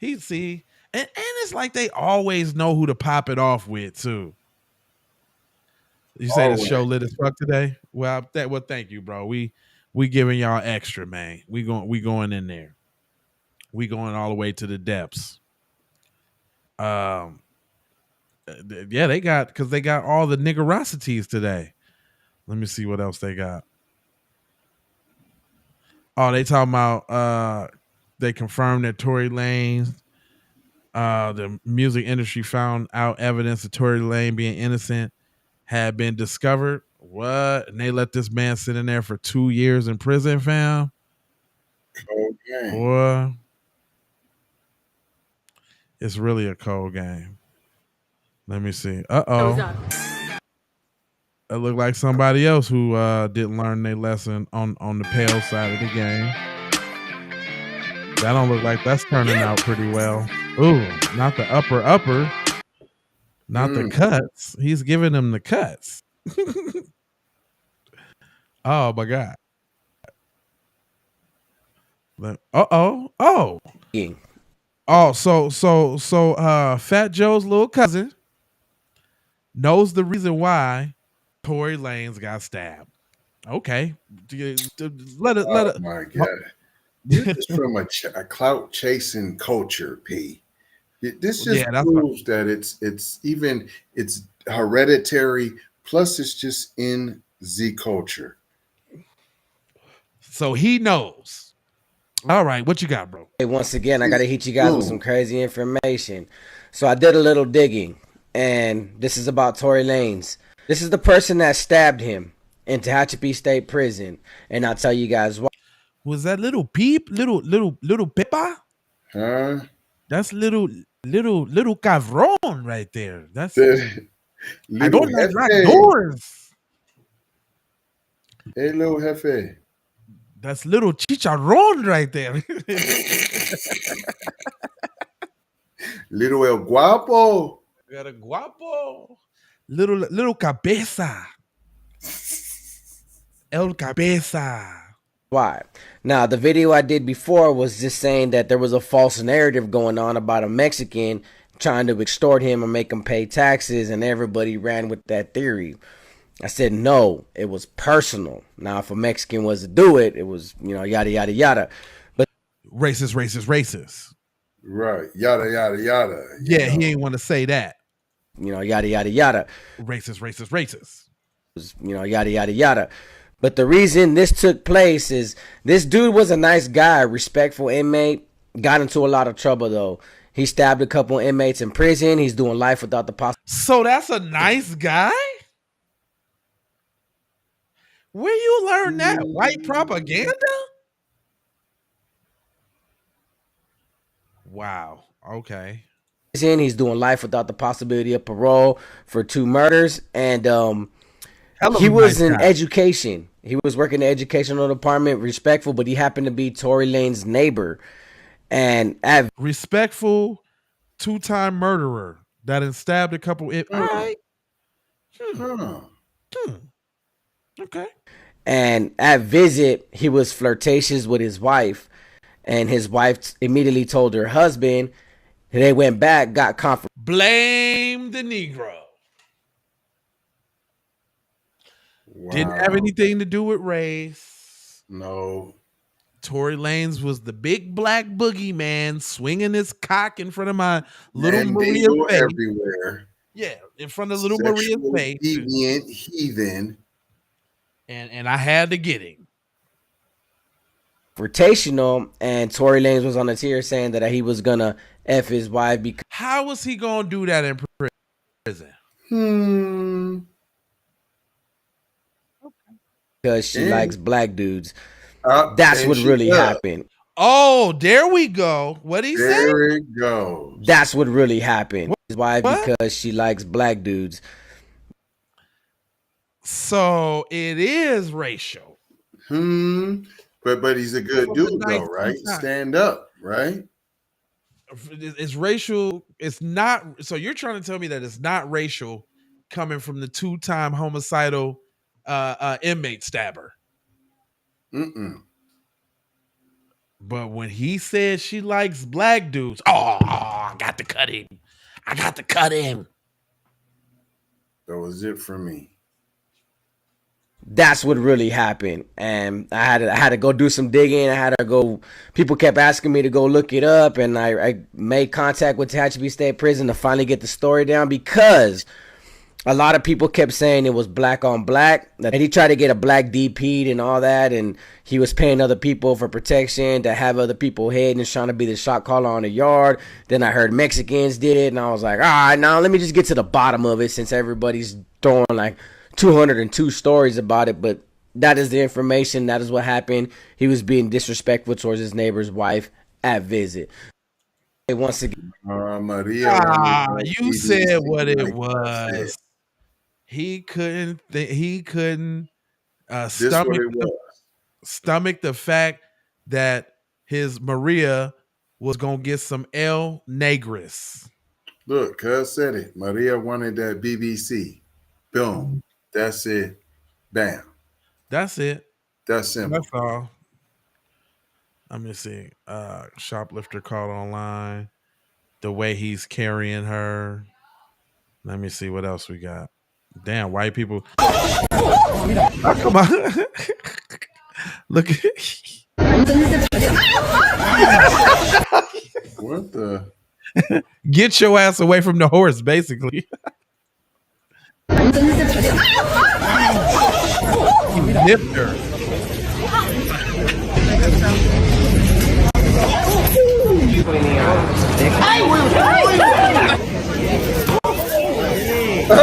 And it's like they always know who to pop it off with too. You say the show lit as fuck today? Well, thank you, bro. We giving y'all extra, man. We going in there. We going all the way to the depths. Yeah, they got all the niggerosities today. Let me see what else they got. Oh, they talking about they confirmed that Tory Lanez, the music industry found out evidence of Tory Lanez being innocent had been discovered. What? And they let this man sit in there for 2 years in prison, fam. Okay. Boy, it's really a cold game. Let me see. Uh-oh. It looked like somebody else who didn't learn their lesson on the pale side of the game. That don't look like that's turning out pretty well. Ooh, not the upper. Not the cuts. He's giving them the cuts. Oh my God. Oh. Oh, so Fat Joe's little cousin knows the reason why Tory Lanez got stabbed. Okay. Let it. Oh my God. You're just from a clout chasing culture, P. This just proves that it's hereditary, plus it's just in the culture. So he knows. All right, what you got, bro? Hey, once again, I got to hit you guys with some crazy information. So I did a little digging, and this is about Tory Lanez. This is the person that stabbed him in Tehachapi State Prison, and I'll tell you guys why. Was that little peep, little Peppa? Huh? That's little cabron right there. That's I don't like doors. Hey, little jefe. That's little chicharron right there. Little El Guapo. Got a guapo. Little cabeza. El cabeza. Why? Now, the video I did before was just saying that there was a false narrative going on about a Mexican trying to extort him or make him pay taxes, and everybody ran with that theory. I said, no, it was personal. Now, if a Mexican was to do it, it was, yada, yada, yada. But racist. Right. Yada, yada, yada. Yeah, he ain't want to say that. Yada, yada, yada. Racist. Yada, yada, yada. But the reason this took place is this dude was a nice guy, respectful inmate, got into a lot of trouble, though. He stabbed a couple inmates in prison. He's doing life without the possibility. So that's a nice guy? Where you learn that? White propaganda? Wow. Okay. He's doing life without the possibility of parole for 2 murders. And he was in education. He was working in the educational department, respectful, but he happened to be Tory Lanez's neighbor. And respectful 2-time murderer that had stabbed a couple. All right. Okay. And at visit, he was flirtatious with his wife, and his wife immediately told her husband. They went back, got confirmation. Blame the Negro. Wow. Didn't have anything to do with race. No. Tory Lanez was the big black boogeyman swinging his cock in front of my little Maria's face. Everywhere. Yeah, in front of little Maria's face. Deviant heathen. And I had to get him. Rotational, and Tory Lanez was on the tier saying that he was gonna F his wife because. How was he gonna do that in prison? Because she likes black dudes. That's what really happened. Oh, there we go. What he said? There it goes. That's what really happened. His wife because she likes black dudes. So it is racial. But he's a good dude though, right? Stand up, right? It's racial. It's not. So you're trying to tell me that it's not racial coming from the 2-time homicidal inmate stabber. But when he said she likes black dudes, I got to cut him. That was it for me. That's what really happened. And I had to go do some digging. I had to go. People kept asking me to go look it up, and I made contact with Tehachapi State Prison to finally get the story down, because a lot of people kept saying it was black on black, and he tried to get a black DP'd and all that, and he was paying other people for protection to have other people hid and trying to be the shot caller on the yard. Then I heard Mexicans did it, and I was like, all right, now let me just get to the bottom of it, since everybody's throwing like 202 stories about it. But that is the information. That is what happened. He was being disrespectful towards his neighbor's wife at visit. Once again, Maria, you said what it was. He couldn't stomach the fact that his Maria was gonna get some El Negris. Look, cuz said it. Maria wanted that BBC. Boom. That's it. Bam. That's it. That's simple. That's all. Let me see. Shoplifter caught online. The way he's carrying her. Let me see what else we got. Damn, white people. Oh, come on. Look at What the? Get your ass away from the horse, basically. He nipped her. I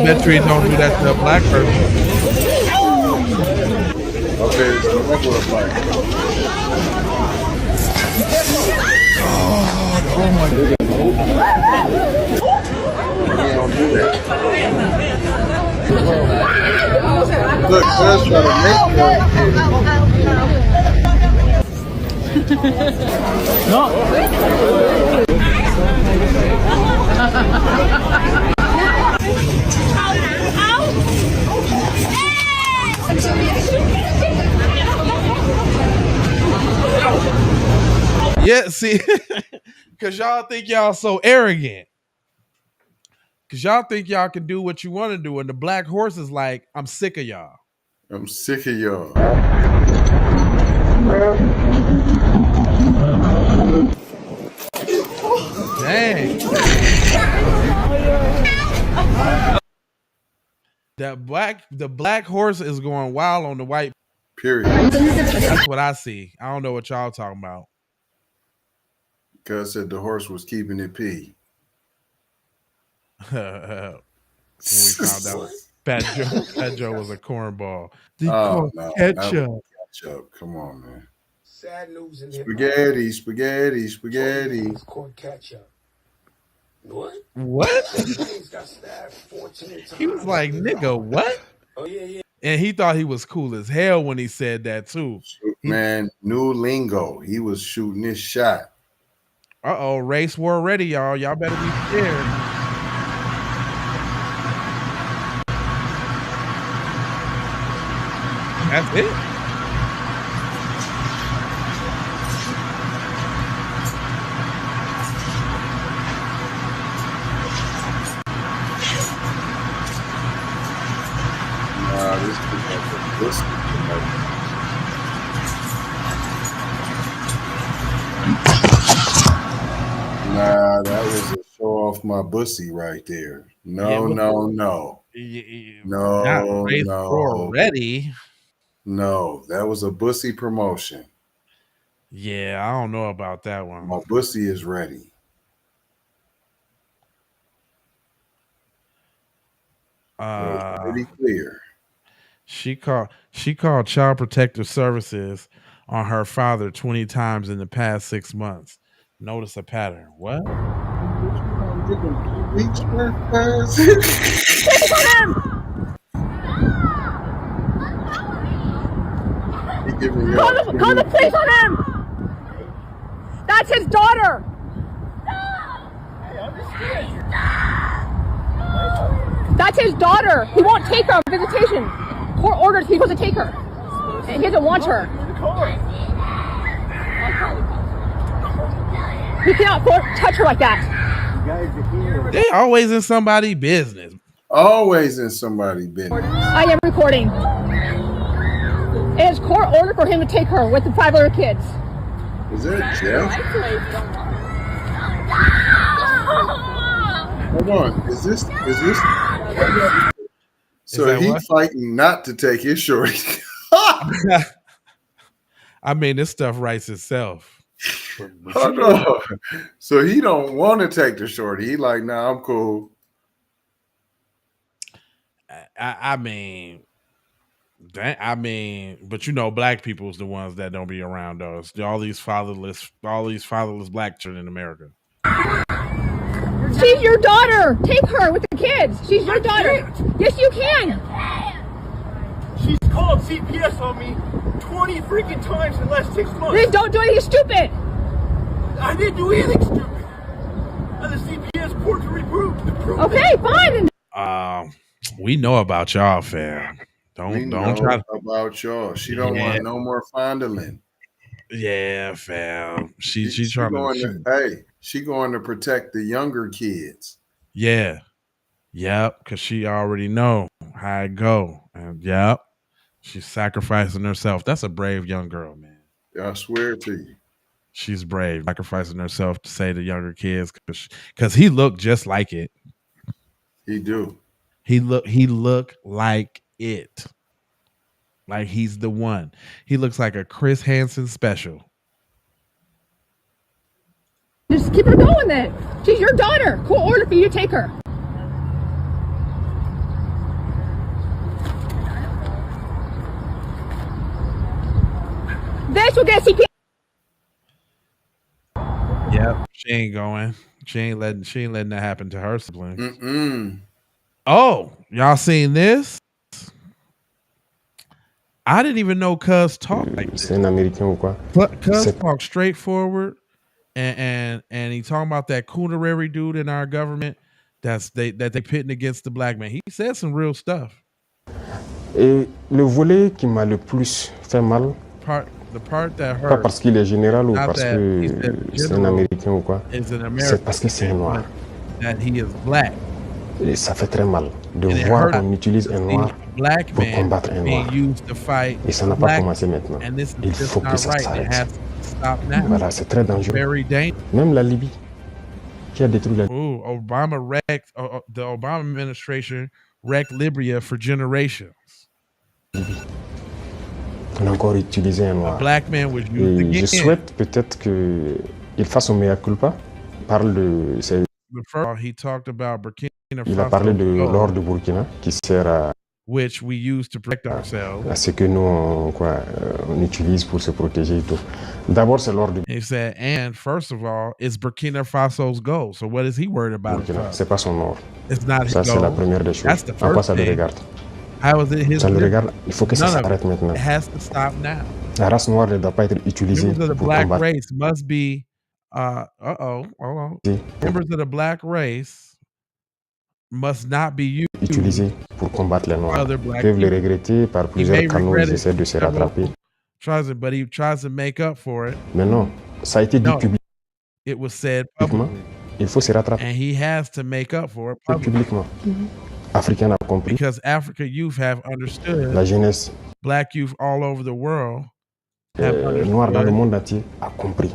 bet you he don't do that to a black person. Okay, so regular black. Oh my goodness. Don't do that. Look, let's try to make No. Yeah, see, because y'all think y'all so arrogant. Because y'all think y'all can do what you want to do. And the black horse is like, I'm sick of y'all. I'm sick of y'all. Dang. The black horse is going wild on the white. Period. That's what I see. I don't know what y'all talking about. Cuz said the horse was keeping it pee. When we found out Fat Joe was a cornball. Oh, no, ketchup. Come on, man. Sad news in Spaghetti. It's called ketchup. What? He was like, nigga, what? Oh, yeah. And he thought he was cool as hell when he said that too. Man, new lingo. He was shooting his shot. Uh-oh, race war ready, y'all. Y'all better be scared. That's it. Nah, that was a show off my bussy right there. No. Not race war ready. No, that was a bussy promotion. Yeah, I don't know about that one. My bussy is ready. Pretty clear. She called Child Protective Services on her father 20 times in the past 6 months. Notice a pattern. What? Call the police on him! That's his daughter! That's his daughter! He won't take her on visitation. Court orders he's supposed to take her. And he doesn't want her. He cannot touch her like that. They always in somebody's business. Always in somebody's business. I am recording. It is court order for him to take her with the 5 other kids. Is that Jeff? Hold on. Is this? So he's fighting not to take his shorty. I mean, this stuff writes itself. Hold on. So he don't want to take the shorty. He like, nah, I'm cool. I mean, but you know, black people's the ones that don't be around us. All these fatherless black children in America. She's your daughter. Take her with the kids. She's your daughter. Yes, you can. She's called CPS on me 20 freaking times in the last 6 months. Then don't do anything stupid. I didn't do anything stupid. And the CPS court to reprove. Okay, fine. We know about y'all, fam. Don't try about y'all. She don't want no more fondling. Yeah, fam. She trying she going to protect the younger kids. Yeah. Yep, because she already know how it go. And yep, she's sacrificing herself. That's a brave young girl, man. I swear to you. She's brave, sacrificing herself to save the younger kids because he looked just like it. He do. He look like it. Like he's the one. He looks like a Chris Hansen special. Just keep her going then. She's your daughter. Court order for you to take her. This will get CPS. Yep, she ain't going. She ain't letting that happen to her siblings. Mm-mm. Oh, y'all seen this? I didn't even know Cuz talk like this. Cuz talk straightforward, and he talking about that coonerary dude in our government that they pitting against the black man. He said some real stuff. Et le volet qui m'a le plus fait mal, the part that hurt, pas parce qu'il est général ou parce que c'est un Américain ou quoi, c'est parce que c'est un noir. That he is black. Et ça fait très mal de voir qu'on utilise un noir pour combattre un noir. Et ça n'a pas commencé maintenant. Il faut que ça s'arrête. Voilà, c'est très dangereux. Même la Libye, qui a détruit la Libye. The Obama administration wrecked Libya for generations. On a encore utilisé un noir. A black man was used again. Je souhaite peut-être qu'il fasse un mea culpa. Parle de he talked about Burkina Faso. Il a parlé de l'or de Burkina qui sert à which we use to protect ourselves. À ce que nous on utilise pour se protéger et tout. D'abord c'est l'or de He said, and first of all, it's Burkina Faso's gold. So what is he worried about? Burkina, c'est pas son or. It's not his Ça gold. c'est la première des choses. That's the En quoi first ça le thing. regarde? How is it his? Ça le regarde. Il faut que ça s'arrête maintenant. It has to stop now. La race noire ne doit pas être utilisée Members of the pour black combattre. race must be hold on. Members of the black race must not be utilisés pour combattre les noirs. Other Ils black peuvent le people. regretter par plusieurs canaux, ils essaient de se rattraper. But he tries to make up for it. Mais non, ça a été dit publiquement. It was said publicly. Il faut se rattraper. And he has to make up for it publiquement. Africain a compris. Because African youth have understood. La jeunesse. Black youth all over the world have understood. Noir dans le monde entier a compris.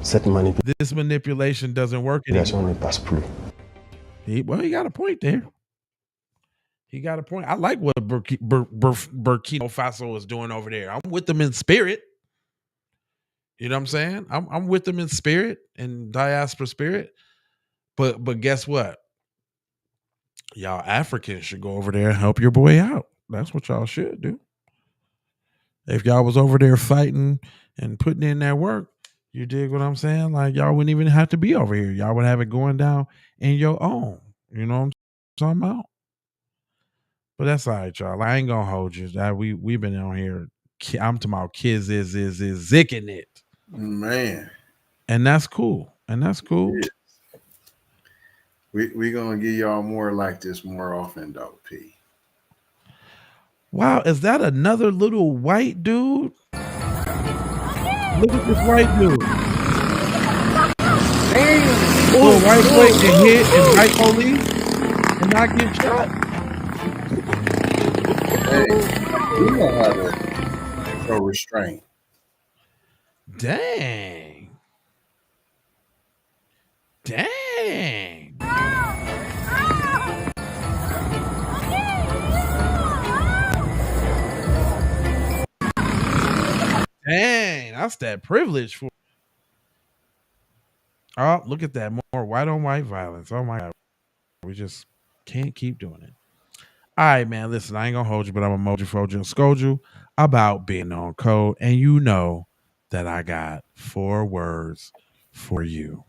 Cette manipulation. This manipulation doesn't work anymore. Ne passe plus. He got a point there. He got a point. I like what Burkina Faso is doing over there. I'm with them in spirit. You know what I'm saying? I'm with them in spirit and diaspora spirit. But guess what? Y'all Africans should go over there and help your boy out. That's what y'all should do. If y'all was over there fighting and putting in that work, you dig what I'm saying? Like y'all wouldn't even have to be over here. Y'all would have it going down in your own. You know what I'm talking about? But that's all right, y'all. I ain't gonna hold you. We've been on here. I'm talking about kids is zicking it. Man. And that's cool. Yeah. We gonna give y'all more like this more often, though, P. Wow, is that another little white dude? Look at this white dude. Damn. Little white boy can hit and white police. and not get shot. Hey, you know how to show restraint. Dang. Dang, that's that privilege for. Oh, look at that. More white on white violence. Oh my God. We just can't keep doing it. All right, man. Listen, I ain't gonna hold you, but I'm a emoji for you and scold you about being on code. And you know that I got 4 words for you.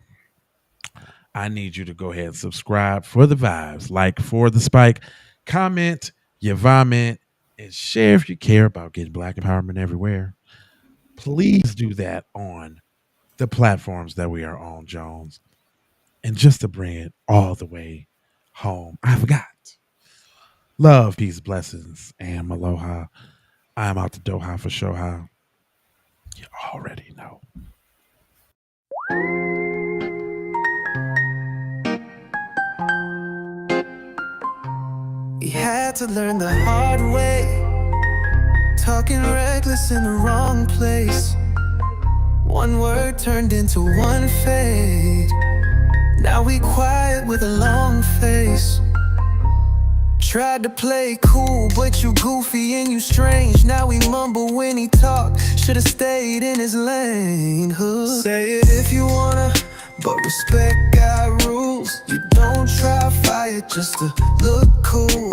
I need you to go ahead and subscribe for the vibes, like for the spike, comment your vomit, and share if you care about getting Black empowerment everywhere. Please do that on the platforms that we are on, Jones. And just to bring it all the way home, I forgot. Love, peace, blessings, and aloha. I am out to Doha for Shoha. You already know. We had to learn the hard way. Talking reckless in the wrong place. One word turned into one fade. Now we quiet with a long face. Tried to play cool, but you goofy and you strange. Now we mumble when he talk. Should've stayed in his lane. Say it if you wanna, but respect God rules. You don't try fire just to look cool.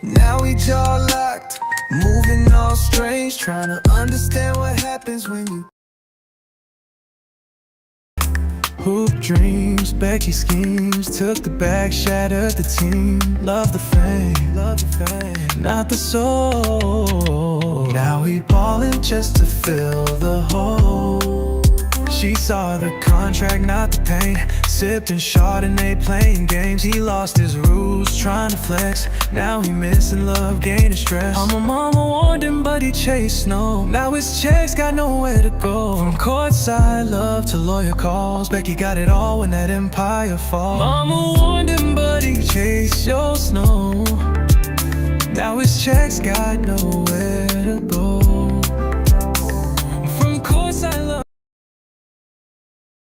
Now we jaw locked, moving all strange. Trying to understand what happens when you hoop dreams, Becky schemes. Took the bag, shattered the team. Love the fame, not the soul. Now we ballin' just to fill the hole. She saw the contract, not the pain. Sipping Chardonnay, playing games. He lost his rules, trying to flex. Now he missing love, gaining stress. I'm a mama warned him, but he chased no. Now his checks got nowhere to go. From courtside love to lawyer calls, Becky got it all when that empire falls. Mama warned him, but he chased your snow. Now his checks got nowhere to go. From courtside love.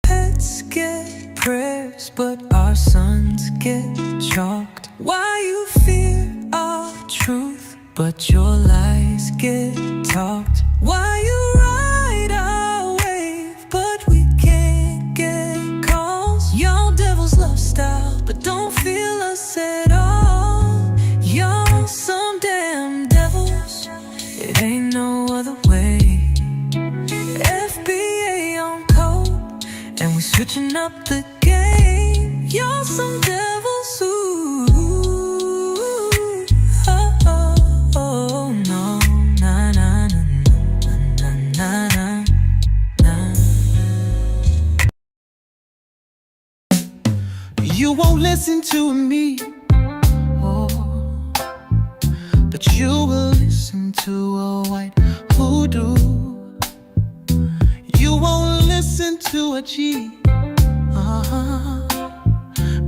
Let's get prayers, but our sons get chalked. Why you fear our truth, but your lies get talked? Why you ride our wave, but we can't get calls? Y'all devils love style, but don't feel us at all. Y'all some damn devils, it ain't no other way. FBA on code, and we switching up the game. Y'all some devils, ooh, oh, oh, oh, no, na, na, na, na, na, na, na. You won't listen to me, oh, but you will listen to a white hoodoo. You won't listen to a G,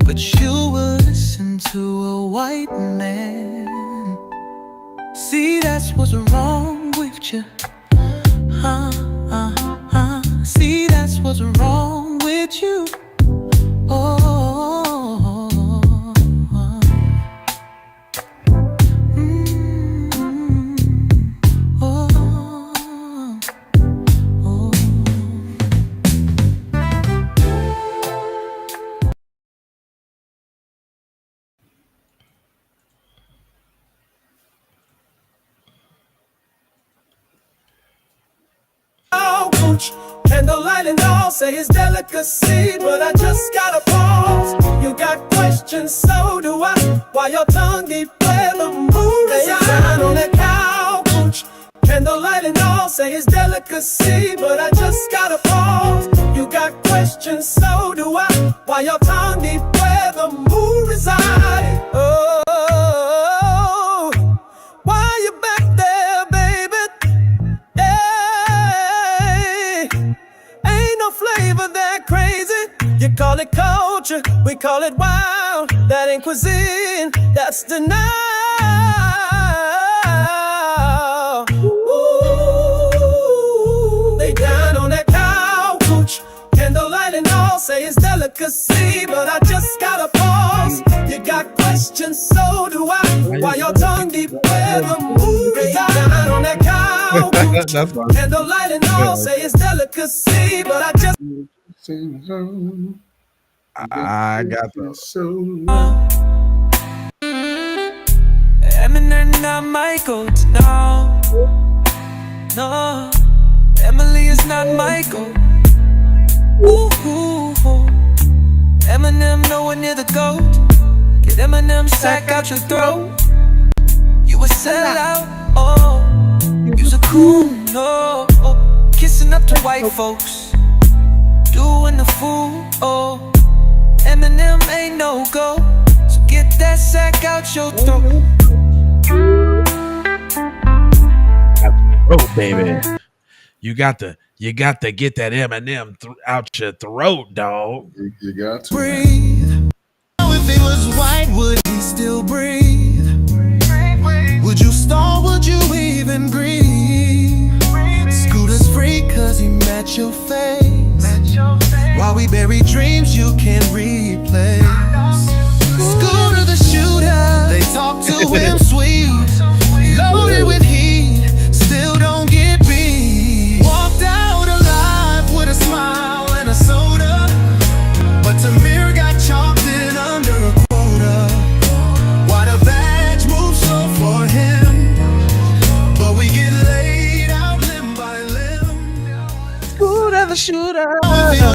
but you will listen to a white man. See, that's what's wrong with you. See, that's what's wrong with you. Oh, candlelight and all say it's delicacy, but I just gotta pause. You got questions, so do I. Why your tongue keep playing the mood? They are on that cow cooch. Candlelight and all say it's delicacy, but I just gotta pause. You got questions, so do I. Why your tongue keep where the mood resides? Oh, why you back there, baby? Ain't no flavor that crazy. You call it culture, we call it wild. That ain't cuisine, that's denial. Ooh, they down on that couch, candlelight and all, say it's delicacy, but I just gotta pause. You got questions, so do I. Why your tongue deep where the movie? Down on that couch, candlelight and all, say it's delicacy, but I just. I got those. Eminem not Michael, no, no. Emily is not Michael. Ooh, ooh, ooh. Eminem nowhere near the goat. Get Eminem sack out your throat. You a sellout, oh. You's a coon, no. Oh. Kissing up to white folks, doing the fool, oh. Eminem ain't no go, so get that sack out your throat. Oh, baby. You got to get that Eminem out your throat, dog. You got to breathe. If he was white, would he still breathe? Would you stall? Would you even breathe? Scooter's free cause he met your face. While we bury dreams you can't replace. Scooter the shooter, they talk to him sweet. Loaded with heat, still don't get beat. Walked out alive with a smile and a soda, but Tamir got chalked in under a quota. Why the badge moves slow for him, but we get laid out limb by limb. Scooter the shooter.